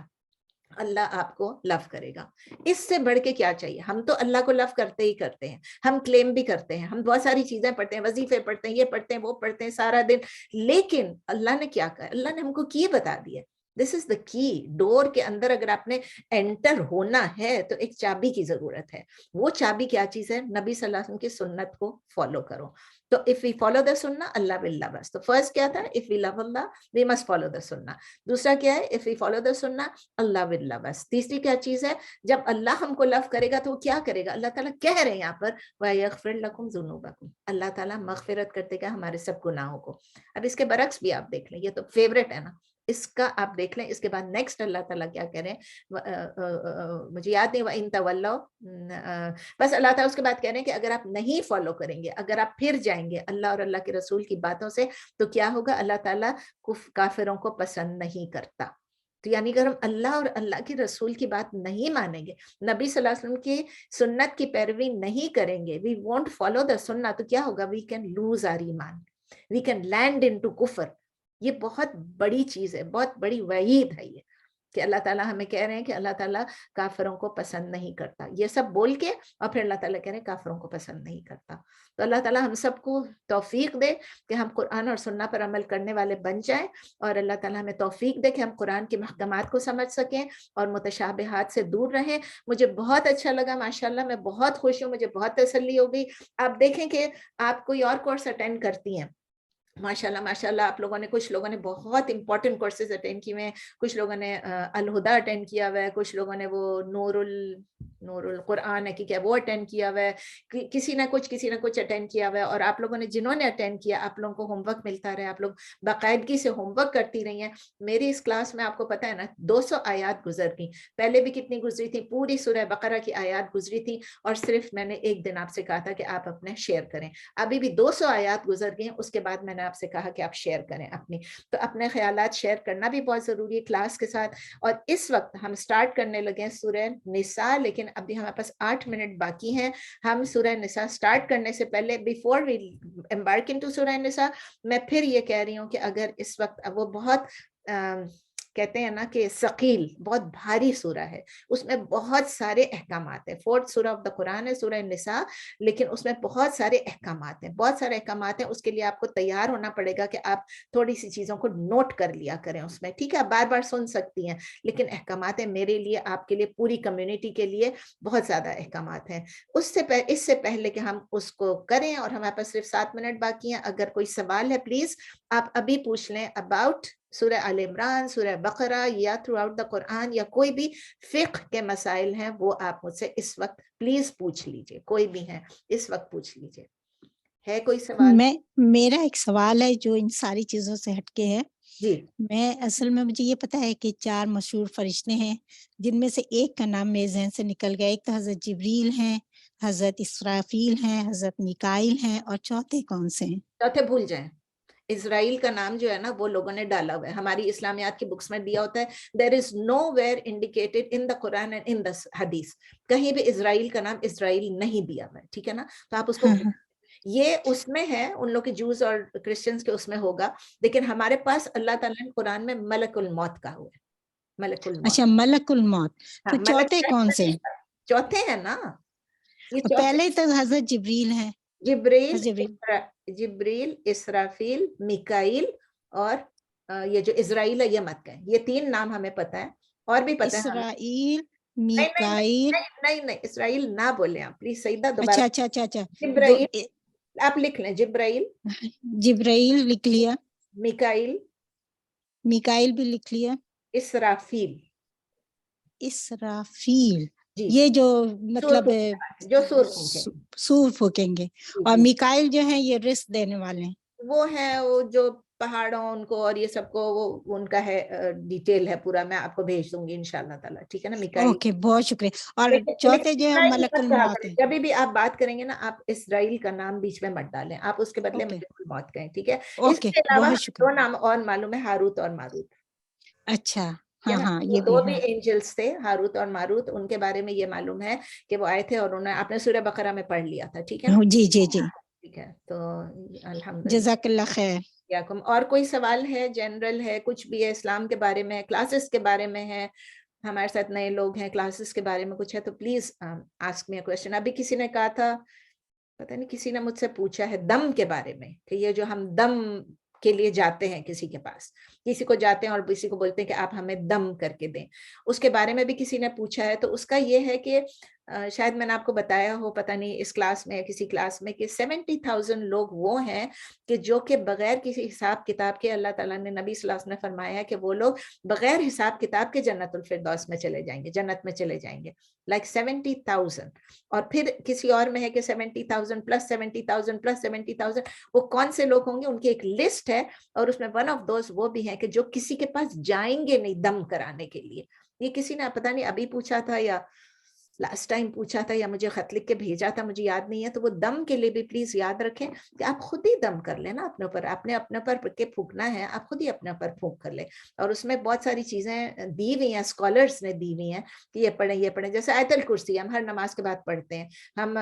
اللہ آپ کو لو کرے گا. اس سے بڑھ کے کیا چاہیے؟ ہم تو اللہ کو لو کرتے ہی کرتے ہیں, ہم کلیم بھی کرتے ہیں, ہم بہت ساری چیزیں پڑھتے ہیں, وظیفے پڑھتے ہیں, یہ پڑھتے ہیں, وہ پڑھتے ہیں سارا دن, لیکن اللہ نے کیا کہا؟ اللہ نے ہم کو کی بتا دیا. دس از دا کی. ڈور کے اندر اگر آپ نے انٹر ہونا ہے تو ایک چابی کی ضرورت ہے. وہ چابی کیا چیز ہے؟ نبی صلی اللہ علیہ وسلم کی سنت کو فالو کرو. تو if we follow the sunnah, Allah will love us. تو فرسٹ کیا تھا؟ if we love Allah, we must follow the sunnah. دوسرا کیا ہے؟ if we follow the sunnah, Allah will love us. تیسری کیا چیز ہے؟ جب اللہ ہم کو لو کرے گا تو وہ کیا کرے گا؟ اللہ تعالیٰ کہہ رہے ہیں یہاں پر وَيَغْفِرْ لَكُمْ ذُنُوبَكُمْ, اللہ تعالیٰ مغفرت کر دے گا ہمارے سب گناہوں کو. اب اس کے برعکس بھی آپ دیکھ لیں, یہ تو فیوریٹ ہے نا, اس کا آپ دیکھ لیں. اس کے بعد نیکسٹ اللہ تعالیٰ کیا کہہ رہے ہیں, مجھے یاد نہیں, وَإِن تَوَلَّوْا, بس اللہ تعالیٰ اس کے بعد کہہ رہے ہیں کہ اگر آپ نہیں فالو کریں گے, اگر آپ پھر جائیں گے اللہ اور اللہ کے رسول کی باتوں سے, تو کیا ہوگا؟ اللہ تعالیٰ کافروں کو پسند نہیں کرتا. تو یعنی اگر ہم اللہ اور اللہ کے رسول کی بات نہیں مانیں گے, نبی صلی اللہ علیہ وسلم کی سنت کی پیروی نہیں کریں گے, we won't follow the sunnah, تو کیا ہوگا, we can lose our ایمان, we can land into کفر. یہ بہت بڑی چیز ہے, بہت بڑی وعید ہے یہ, کہ اللہ تعالیٰ ہمیں کہہ رہے ہیں کہ اللہ تعالیٰ کافروں کو پسند نہیں کرتا. یہ سب بول کے اور پھر اللہ تعالیٰ کہہ رہے ہیں کافروں کو پسند نہیں کرتا. تو اللہ تعالیٰ ہم سب کو توفیق دے کہ ہم قرآن اور سنت پر عمل کرنے والے بن جائیں, اور اللہ تعالیٰ ہمیں توفیق دے کہ ہم قرآن کے محکمات کو سمجھ سکیں اور متشابہات سے دور رہیں. مجھے بہت اچھا لگا, ماشاءاللہ میں بہت خوش ہوں, مجھے بہت تسلی ہو گئی. آپ دیکھیں کہ آپ کوئی اور کورس اٹینڈ کرتی ہیں, ماشاءاللہ ماشاءاللہ آپ لوگوں نے, کچھ لوگوں نے بہت امپورٹنٹ کورسز اٹینڈ کیے ہیں, کچھ لوگوں نے الہدا اٹینڈ کیا ہوا ہے, کچھ لوگوں نے وہ نور القرآن ہے کہ کیا وہ اٹینڈ کیا ہوا ہے, کسی نہ کچھ اٹینڈ کیا ہوا ہے. اور آپ لوگوں نے جنہوں نے اٹینڈ کیا, آپ لوگوں کو ہوم ورک ملتا رہے, آپ لوگ باقاعدگی سے ہوم ورک کرتی رہی ہیں. میری اس کلاس میں آپ کو پتہ ہے نا 200 آیات گزر گئی, پہلے بھی کتنی گزری تھی, پوری سورہ بقرہ کی آیات گزری تھی, اور صرف میں نے ایک دن آپ سے کہا تھا کہ آپ اپنے شیئر کریں. ابھی بھی 200 آیات گزر گئی ہیں, اس کے بعد میں نے آپ سے کہا کہ آپ شیئر کریں اپنی. تو اپنے خیالات شیئر کرنا بھی بہت ضروری ہے کلاس کے ساتھ. اور اس وقت ہم سٹارٹ کرنے لگے ہیں سورہ نساء, لیکن ابھی ہمارے پاس 8 منٹ باقی ہیں. ہم سورہ نساء سٹارٹ کرنے سے پہلے, بیفور وی امبارک انٹو سورہ نساء, میں پھر یہ کہہ رہی ہوں کہ اگر اس وقت وہ بہت کہتے ہیں نا کہ ثقیل, بہت بھاری سورہ ہے, اس میں بہت سارے احکامات ہیں. 4th سورہ آف دا قرآن ہے سورہ نساء, لیکن اس میں بہت سارے احکامات ہیں, اس کے لیے آپ کو تیار ہونا پڑے گا کہ آپ تھوڑی سی چیزوں کو نوٹ کر لیا کریں اس میں, ٹھیک ہے. آپ بار بار سن سکتی ہیں, لیکن احکامات ہیں میرے لیے, آپ کے لیے, پوری کمیونٹی کے لیے بہت زیادہ احکامات ہیں. اس سے پہلے کہ ہم اس کو کریں, اور ہمارے پاس صرف 7 منٹ باقی ہیں, اگر کوئی سوال ہے پلیز آپ ابھی پوچھ لیں اباؤٹ سورہ آل عمران, سورہ بقرہ, یا تھرو آؤٹ دا قرآن, یا کوئی بھی فقہ کے مسائل ہیں وہ آپ مجھ سے اس وقت پلیز پوچھ لیجئے, کوئی بھی ہیں اس وقت پوچھ لیجئے. ہے کوئی سوال؟ میرا ایک سوال ہے جو ان ساری چیزوں سے ہٹ کے ہے. جی, میں اصل میں مجھے یہ پتا ہے کہ 4 مشہور فرشتے ہیں, جن میں سے ایک کا نام میرے ذہن سے نکل گیا. ایک تو حضرت جبریل ہیں, حضرت اسرافیل ہیں, حضرت میکائیل ہیں, اور چوتھے کون سے ہیں؟ چوتھے بھول جائیں. اسرائیل کا نام جو ہے نا وہ لوگوں نے ڈالا ہوا ہے, ہماری اسلامیات کی بکس میں دیا ہوتا ہے. there is nowhere indicated in the Quran and in the hadith, کہیں بھی اسرائیل کا نام اسرائیل نہیں دیا ہوا ہے, ٹھیک ہے نا. تو آپ اس کو یہ اس میں ہے, ان لوگ کے جوز اور کرسچنز کے اس میں ہوگا, لیکن ہمارے پاس اللہ تعالیٰ نے قرآن میں ملک الموت کا ہوا ہے, ملک الموت. اچھا, ملک الموت. تو چوتھے کون سے ہیں؟ چوتھے ہیں نا, پہلے تو حضرت جبریل ہیں. جبریل, اسرافیل, میکائیل, اور یہ جو اسرائیل ہے یہ مت کہیں. یہ 3 نام ہمیں پتہ ہے, اور بھی پتہ ہے. اسرائیل, میکائیل. نہیں اسرائیل نہ بولیں آپ پلیز, سیدہ دوبارہ. اچھا. جبرائیل آپ لکھ لیں, جبرائیل لکھ لیا, میکائیل بھی لکھ لیا, اسرافیل. یہ جو مطلب جو سور پھونکیں گے, اور میکائیل جو ہیں یہ رزق دینے والے ہیں, وہ ہیں وہ جو پہاڑوں ان کو اور یہ سب کو, وہ ان کا ہے, ڈیٹیل ہے پورا, میں آپ کو بھیج دوں گی انشاءاللہ تعالیٰ, ٹھیک ہے نا. میکائیل. اوکے, بہت شکریہ. اور چوتھے جو ہے ملک الموت ہے. جب بھی آپ بات کریں گے نا, آپ اسرائیل کا نام بیچ میں مت ڈالیں, آپ اس کے بدلے ملک الموت کہیں, ٹھیک ہے. اس کے علاوہ 2 نام اور معلوم ہے, ہاروت اور ماروت. اچھا, ہاں یہ 2 بھی اینجلز تھے, ہاروت اور ماروت. ان کے بارے میں یہ معلوم ہے کہ وہ آئے تھے, اور انہوں نے آپ نے سورہ بقرہ میں پڑھ لیا تھا, ٹھیک ہے. جی, ٹھیک ہے. تو الحمدللہ, جزاک اللہ خیر. اور کوئی سوال ہے, جنرل ہے, کچھ بھی ہے, اسلام کے بارے میں, کلاسز کے بارے میں ہے, ہمارے ساتھ نئے لوگ ہیں, کلاسز کے بارے میں کچھ ہے تو please ask me a question. ابھی کسی نے کہا تھا, پتہ نہیں کسی نے مجھ سے پوچھا ہے دم کے بارے میں, کہ یہ جو ہم دم کے لیے جاتے ہیں کسی کے پاس, کسی کو جاتے ہیں اور کسی کو بولتے ہیں کہ آپ ہمیں دم کر کے دیں, اس کے بارے میں بھی کسی نے پوچھا ہے. تو اس کا یہ ہے کہ شاید میں نے آپ کو بتایا ہو, پتہ نہیں اس کلاس میں یا کسی کلاس میں, کہ 70,000 لوگ وہ ہیں کہ جو کہ بغیر کسی حساب کتاب کے, اللہ تعالیٰ نے نبی صلی اللہ علیہ وسلم نے فرمایا ہے کہ وہ لوگ بغیر حساب کتاب کے جنت الفردوس میں چلے جائیں گے, جنت میں چلے جائیں گے, لائک 70,000. اور پھر کسی اور میں ہے کہ 70,000 پلس 70,000 پلس 70,000. وہ کون سے لوگ ہوں گے, ان کی ایک لسٹ ہے, اور اس میں ون آف دوز وہ بھی ہیں کہ جو کسی کے پاس جائیں گے نہیں دم کرانے کے لیے. یہ کسی نے پتہ نہیں ابھی پوچھا تھا یا लास्ट टाइम पूछा था या मुझे खत लिख के भेजा था, मुझे याद नहीं है, तो वो दम के लिए भी प्लीज याद रखें कि आप खुद ही दम कर लेना अपने ऊपर, आपने अपने ऊपर के फूकना है, आप खुद ही अपने ऊपर फूक कर ले। और उसमें बहुत सारी चीजें दी हुई हैं, स्कॉलर्स ने दी हुई हैं कि ये पढ़ें, जैसे आयतल कुर्सी हम हर नमाज के बाद पढ़ते हैं, हम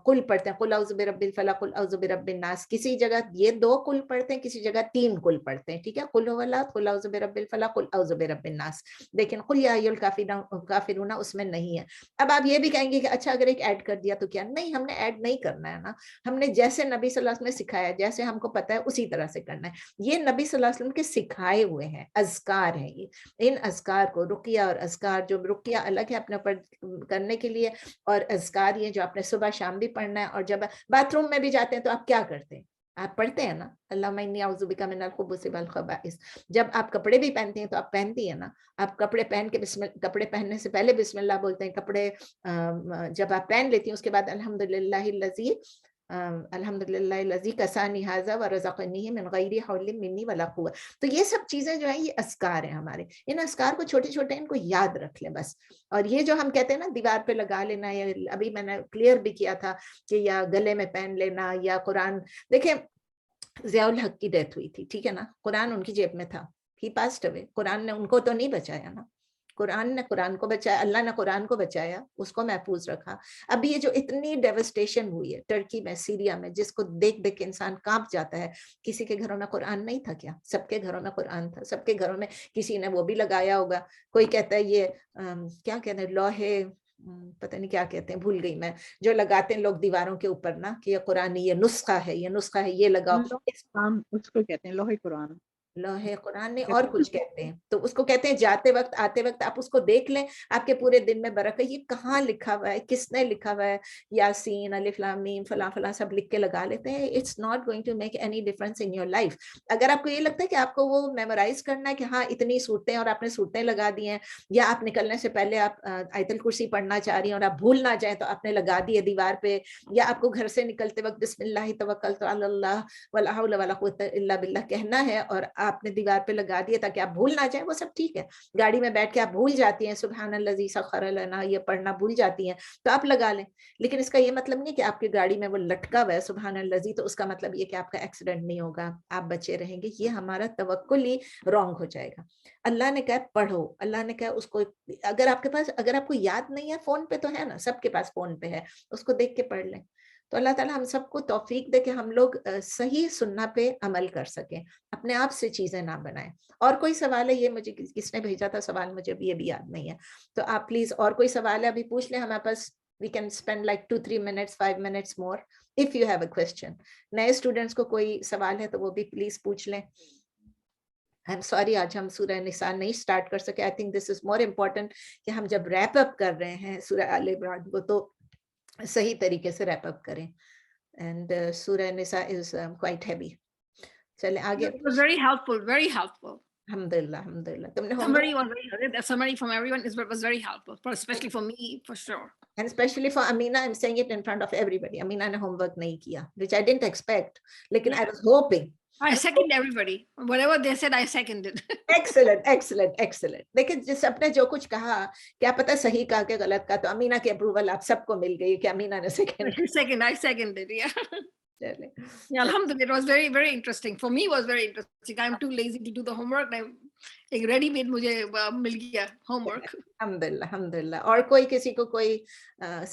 कुल पढ़ते हैं, कुल औज़ु बिरब्बिल फलक, कुल औज़ु बिरब्बिन नास, किसी जगह ये 2 कुल पढ़ते हैं, किसी जगह 3 कुल पढ़ते हैं, ठीक है, कुल हुवल्लाह, कुल औज़ु बिरब्बिल फलक, कुल औज़ु बिरब्बिन नास, लेकिन कुल या अय्युल काफिरून उसमें नहीं है। अब आप ये भी कहेंगे कि अच्छा अगर एक ऐड कर दिया तो क्या? नहीं, हमने ऐड नहीं करना है ना, हमने जैसे नबी सल्लल्लाहु अलैहि वसल्लम ने सिखाया, जैसे हमको पता है उसी तरह से करना है। ये नबी सल्लल्लाहु अलैहि वसल्लम के सिखाए हुए हैं, अज़कार हैं ये। इन अज़कार को, रुकिया और अज़कार, जो रुकिया अलग है अपने ऊपर करने के लिए, और अज़कार ये जो आपने सुबह शाम भी पढ़ना है, और जब बाथरूम में भी जाते हैं तो आप क्या करते हैं? आप पढ़ते हैं ना, अल्लाहुम्मा इन्नी अऊज़ु बिका मिनल खुबुसि वल खबाइस। जब आप कपड़े भी पहनते हैं तो आप पहनती है ना, आप कपड़े पहन के कपड़े पहनने से पहले बिस्मिल्लाह बोलते हैं, कपड़े जब आप पहन लेती हैं उसके बाद अल्हम्दुलिल्लाहिल्लज़ी अल्हम्दुलिल्लाहिल्लज़ी कसानी हाज़ा व रज़क़नी मिन गैरि हौलिन मिन्नी वला कुव्वा। तो ये सब चीजें जो है ये अज़कार हैं हमारे, इन अज़कार को छोटे छोटे इनको याद रख लें बस। और ये जो हम कहते हैं ना दीवार पे लगा लेना, या अभी मैंने क्लियर भी किया था कि या गले में पहन लेना, या कुरान, देखें ज़ियाउल हक की डेथ हुई थी, ठीक है ना, कुरान उनकी जेब में था, ही पास्ड अवे, कुरान ने उनको तो नहीं बचाया ना, कुरान ने कुरान को बचाया, अल्लाह ने कुरान को बचाया, उसको महफूज रखा। अब ये जो इतनी डेवस्टेशन हुई है टर्की में, सीरिया में, जिसको देख देख के इंसान कांप जाता है, किसी के घरों में कुरान नहीं था क्या? सबके घरों में कुरान था, सबके घरों में किसी ने वो भी लगाया होगा। कोई कहता है ये क्या कहते हैं, लोहे, पता नहीं क्या कहते हैं, भूल गई मैं, जो लगाते हैं लोग दीवारों के ऊपर ना, कि ये कुरान, ये नुस्खा है, ये नुस्खा है, ये लगाओ, उसको कहते हैं लोहे कुरान। लोहे कुरान नहीं और कुछ कहते हैं, तो उसको कहते हैं जाते वक्त आते वक्त आप उसको देख लें, आपके पूरे दिन में बरकत। ये कहाँ लिखा हुआ है, किसने लिखा हुआ है? यासीन, अलिफ लाम मीम, फला फला सब लिख के लगा लेते हैं। It's not going to make any difference in your life. अगर आपको ये लगता है कि आपको वो मेमोराइज करना है कि हाँ इतनी सूरतें, और आपने सूरतें लगा दी हैं, या आप निकलने से पहले आप आयतल कुर्सी पढ़ना चाह रही हैं और आप भूल ना जाए तो आपने लगा दी है दीवार पे, या आपको घर से निकलते वक्त बिस्मिल्लाह तवक्कलतु अल्लाह वला हौला वला कुव्वता इल्ला बिल्लाह कहना है और आपने दीवार पे लगा दिया ताकि आप भूल ना जाए, वो सब ठीक है। गाड़ी में बैठ के आप भूल जाती हैं सुब्हानल्लज़ी सख़्ख़र लना, ये पढ़ना भूल जाती हैं तो आप लगा लें, लेकिन इसका ये मतलब नहीं कि आपकी गाड़ी में वो लटका हुआ है सुब्हानल्लज़ी तो उसका मतलब ये कि आपका एक्सीडेंट नहीं होगा, आप बचे रहेंगे। ये हमारा तवक्कुल ही रॉन्ग हो जाएगा। अल्लाह ने कहा पढ़ो, अल्लाह ने कहा उसको, अगर आपके पास, अगर आपको याद नहीं है, फोन पे तो है ना, सबके पास फोन पे है, उसको देख के पढ़ लें। तो अल्लाह ताला हम सबको तौफीक दे कि हम लोग सही सुन्ना पे अमल कर सकें, अपने आप से चीजें ना बनाएं। और कोई सवाल है? ये मुझे किसने भेजा था सवाल, मुझे ये भी याद नहीं है, तो आप प्लीज और कोई सवाल है अभी पूछ लें, हमारे पास we can spend like 2-3 minutes 5 minutes more if you have a question. नए स्टूडेंट्स को कोई सवाल है तो वो भी प्लीज पूछ लें। आई एम सॉरी आज हम सूरह निसा नहीं स्टार्ट कर सके। I think this is more important कि हम जब रैप अप कर रहे हैं सूरह आल इमरान को तो सही तरीके से रैप अप करें। एंड सूरह निसा इज क्वाइट हैवी। चले आगे। It was very helpful, very helpful. Alhamdulillah, alhamdulillah. तुमने summary was very, the summary from everyone was very helpful, especially for me, for sure. And especially for Amina, I'm saying it in front of everybody. Amina ने homework नहीं किया, which I didn't expect. लेकिन I was hoping. I second everybody. Whatever they said, I seconded. Excellent, excellent, excellent. देखिए जिस अपने जो कुछ कहा, क्या पता सही कहा कि गलत कहा, तो अमीना की अप्रूवल आप सबको मिल गई कि अमीना ने second. I seconded, yeah. Yeah, alhamdulillah, it was very, very interesting. For me, it was very interesting. I'm too lazy to do the homework. एक ready-made मुझे मिल गया homework. alhamdulillah, alhamdulillah. और कोई किसी को कोई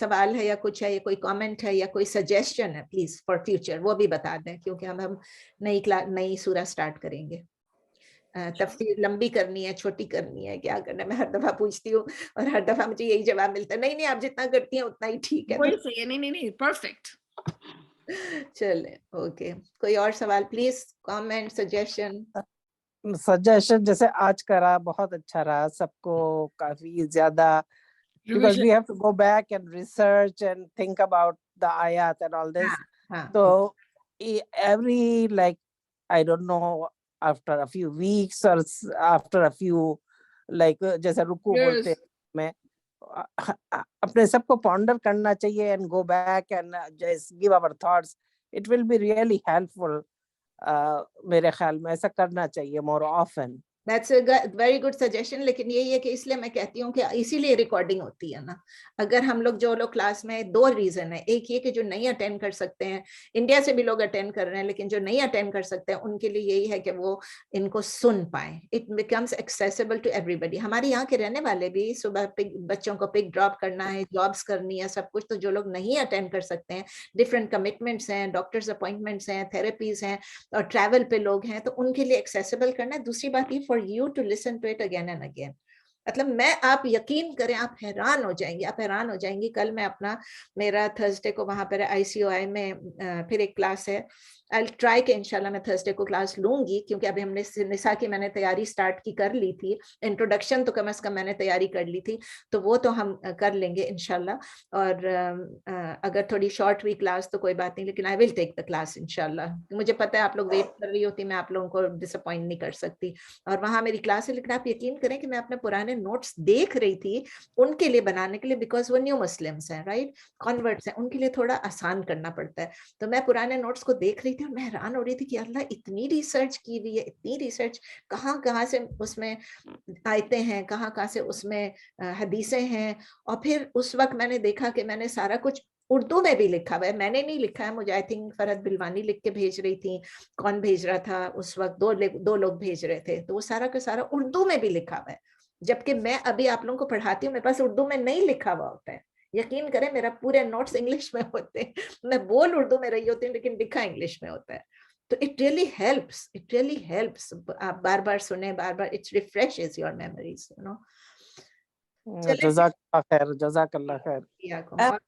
सवाल है या कुछ है या कोई कमेंट है या कोई सजेशन है, प्लीज फॉर फ्यूचर वो भी बता दें, क्योंकि हम नई सूरह स्टार्ट करेंगे। तफसीर लंबी करनी है, छोटी करनी है, क्या करना है? मैं हर दफा पूछती हूँ और हर दफा मुझे यही जवाब मिलता है, नहीं आप जितना करती हैं उतना ही ठीक है। वही सही है, नहीं परफेक्ट। चले ओके, कोई और सवाल प्लीज, कमेंट, सजेशन? सजेशन जैसे आज करा बहुत अच्छा रहा, सबको काफी ज्यादा, because we have to go back and research and think about the ayat and all this. So every, like, I don't know, after a few weeks or after a few, like जैसे रुकू बोलते में अपने सबको ponder करना चाहिए and go back and just give our thoughts. It will be really helpful. मेरे ख्याल में ऐसा करना चाहिए more often. That's a very good suggestion. लेकिन यही है कि इसलिए मैं कहती हूँ कि इसीलिए रिकॉर्डिंग होती है ना. अगर हम लोग जो लोग क्लास में, दो रीजन है. एक ये कि जो नहीं अटेंड कर सकते हैं, इंडिया से भी लोग अटेंड कर रहे हैं, लेकिन जो नहीं अटेंड कर सकते हैं उनके लिए यही है कि वो इनको सुन पाए. It becomes accessible to everybody. हमारे यहाँ के रहने वाले भी सुबह बच्चों को पिक ड्रॉप करना है, जॉब्स करनी है, सब कुछ. तो जो लोग नहीं अटेंड कर सकते हैं, डिफरेंट कमिटमेंट्स हैं, डॉक्टर्स अपॉइंटमेंट्स हैं, थेरेपीज हैं, और ट्रैवल पे लोग हैं, तो उनके लिए एक्सेसिबल करना है. दूसरी बात ये, for you to listen to it again and again. मतलब मैं, आप यकीन करें, आप हैरान हो जाएंगे, आप हैरान हो जाएंगी. कल मैं अपना, मेरा थर्सडे को वहां पर ICOI में फिर एक क्लास है. I'll try कि इंशाल्लाह मैं थर्सडे को क्लास लूंगी, क्योंकि अभी हमने निसा की मैंने तैयारी स्टार्ट की कर ली थी. इंट्रोडक्शन तो कम से कम मैंने तैयारी कर ली थी, तो वो तो हम कर लेंगे इंशाल्लाह. और अगर थोड़ी शॉर्ट हुई क्लास तो कोई बात नहीं, लेकिन I will take the class इंशाल्लाह. मुझे पता है आप लोग वेट कर रही होती, मैं आप लोगों को डिसअपॉइंट नहीं कर सकती. और वहाँ मेरी क्लास है, लेकिन आप यकीन करें कि मैं अपने पुराने नोट्स देख रही थी उनके लिए बनाने के लिए, बिकॉज वो न्यू मुस्लिम्स हैं, राइट, कॉन्वर्ट्स हैं, उनके लिए थोड़ा आसान करना पड़ता है. तो मैं पुराने नोट्स को देख रही थी और मैं हैरान हो रही थी कि अल्लाह, इतनी रिसर्च की हुई है, इतनी रिसर्च, कहाँ से उसमें आयतें हैं, कहाँ से उसमें हदीसें हैं. और फिर उस वक्त मैंने देखा कि मैंने सारा कुछ उर्दू में भी लिखा हुआ है. मैंने नहीं लिखा है, मुझे आई थिंक फरहत बिलवानी लिख के भेज रही थी. कौन भेज रहा था उस वक्त? दो लोग भेज रहे थे. तो वो सारा का सारा उर्दू में भी लिखा हुआ है, जबकि मैं अभी आप लोगों को पढ़ाती हूँ, मेरे पास उर्दू में नहीं लिखा हुआ होता है. यकीन करें, मेरा पूरे नोट्स इंग्लिश में होते हैं. मैं बोल उर्दू में रही होती हूँ, लेकिन लिखा इंग्लिश में होता है. तो इट रियली हेल्प्स. आप बार बार सुने, बार बार, it's refreshes your memories, you know. जज़ाकल्लाह खैर.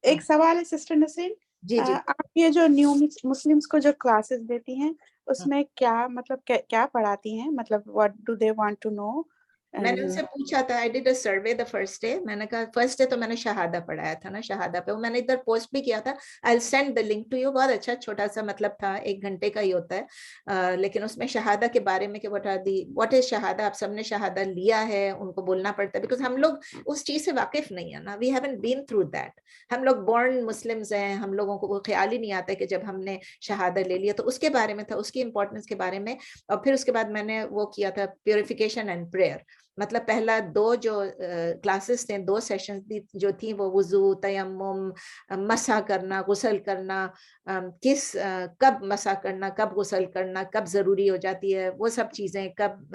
एक सवाल है सिस्टर नसरीन. जी. आप ये जो न्यू मुस्लिम्स को जो क्लासेस देती हैं, उसमें क्या मतलब क्या पढ़ाती हैं? मतलब what do they want to know? मैंने उनसे पूछा था, I did a survey the first day. मैंने कहा फर्स्ट डे तो मैंने शहादा पढ़ाया था ना, शहादा पे. वो मैंने इधर पोस्ट भी किया था. I will send the link to you. बहुत अच्छा छोटा सा मतलब था, 1 घंटे का ही होता है. लेकिन उसमें शहादा के बारे में कि व्हाट इज शहादा, आप सबने शहादा लिया है, उनको बोलना पड़ता है, बिकॉज हम लोग उस चीज से वाकिफ नहीं है ना. We haven't been through that. हम लोग बॉर्न मुस्लिम्स हैं, हम लोगों को वो ख्याल ही नहीं आता कि जब हमने शहादा ले लिया. तो उसके बारे में था, उसकी इंपॉर्टेंस के बारे में. और फिर उसके बाद मैंने वो किया था प्योरिफिकेशन एंड प्रेयर. मतलब पहला 2 जो क्लासेस थे, 2 सेशंस जो थी, वो वुजू, तयम्मुम, मसा करना, गुसल करना, कब मसा करना, कब गुसल करना, कब जरूरी हो जाती है, वो सब चीजें, कब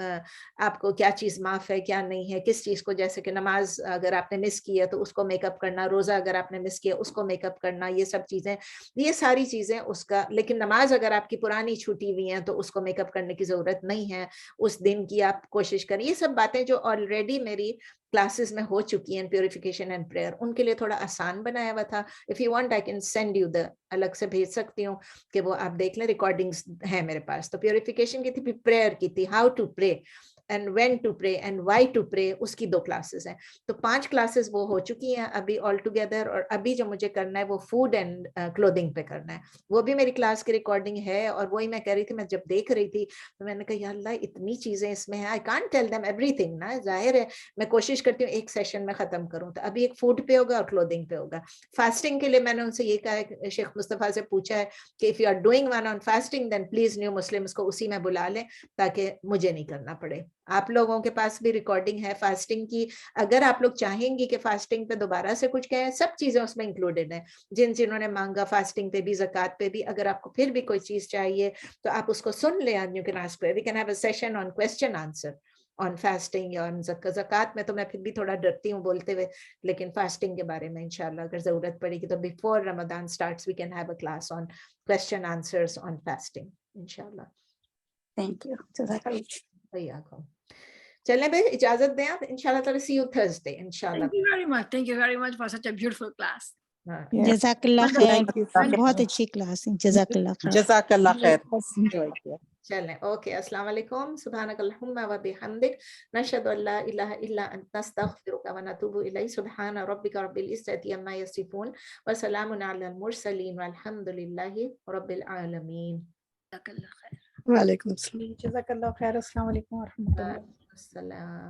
आपको क्या चीज माफ है, क्या नहीं है, किस चीज को, जैसे कि नमाज अगर आपने मिस की है तो उसको मेकअप करना, रोजा अगर आपने मिस किया उसको मेकअप करना, ये सब चीजें, ये सारी चीजें उसका. लेकिन नमाज अगर आपकी पुरानी छूटी हुई है तो उसको मेकअप करने की जरूरत नहीं है, उस दिन की आप कोशिश करें. ये सब बातें जो ऑलरेडी मेरी क्लासेस में हो चुकी हैं, प्योरिफिकेशन एंड प्रेयर, उनके लिए थोड़ा आसान बनाया हुआ था. If you want I can send you the, अलग से भेज सकती हूँ कि वो आप देख लें, रिकॉर्डिंग्स है मेरे पास. तो प्योरिफिकेशन की थी, प्रेयर की थी, how to pray and when to pray and why to pray, उसकी 2 क्लासेस हैं. तो 5 क्लासेस वो हो चुकी हैं अभी ऑल टुगेदर. और अभी जो मुझे करना है वो फूड एंड क्लोथिंग पे करना है. वो भी मेरी क्लास की रिकॉर्डिंग है. और वही मैं कह रही थी, मैं जब देख रही थी तो मैंने कहा या अल्लाह, इतनी चीजें इसमें है, I can't tell them everything ना. जाहिर है मैं कोशिश करती हूँ एक सेशन में खत्म करूँ. तो अभी एक फूड पे होगा और क्लोथिंग पे होगा. फास्टिंग के लिए मैंने उनसे ये कहा है, शेख मुस्तफा से पूछा है कि if you are doing one on fasting then please new Muslims को उसी में बुला लें, ताकि मुझे नहीं करना पड़े. आप लोगों के पास भी रिकॉर्डिंग है फास्टिंग की. अगर आप लोग चाहेंगी कि फास्टिंग पे दोबारा से कुछ कहें, सब चीजें उसमें इंक्लूडेड है. जिन्होंने मांगा फास्टिंग पे भी, ज़कात पे भी, अगर आपको फिर भी कोई चीज चाहिए तो आप उसको सुन ले. And you can ask, we can have a session on question answer on fasting या ऑन ज़कात में. तो मैं फिर भी थोड़ा डरती हूँ बोलते हुए, लेकिन फास्टिंग के बारे में इंशाल्लाह अगर जरूरत पड़ेगी तो before Ramzan starts we can have a class on question answers on fasting इंशाल्लाह. Thank you. जज़ाकल्लाह. चलें भाई, इजाजत दें आप. इंशाल्लाह ताला सी यू थर्सडे इंशाल्लाह. Thank you very much for such a beautiful class. जज़ाकल्लाह खैर. बहुत अच्छी क्लास है. जज़ाकल्लाह खैर. एंजॉय किया. चलें, ओके. अस्सलाम वालेकुम. सुब्हानकल्लाहुम्मा व बिहम्दिक, नशहदु अल्ला इलाहा इल्ला अंता, नस्तगफिरुका व नतूबु इलैक. सुब्हान रब्बिका रब्बिल इज्जति अम्मा यसिफून व सलामुन अलल मुरसलीन वल्हम्दुलिल्लाहि रब्बिल आलमीन. जज़ाकल्लाह खैर. वालेकुम अस्सलाम. जज़ाकल्लाह खैर. अस्सलाम वालेकुम व रहमतुल्लाह. अस्सलाम.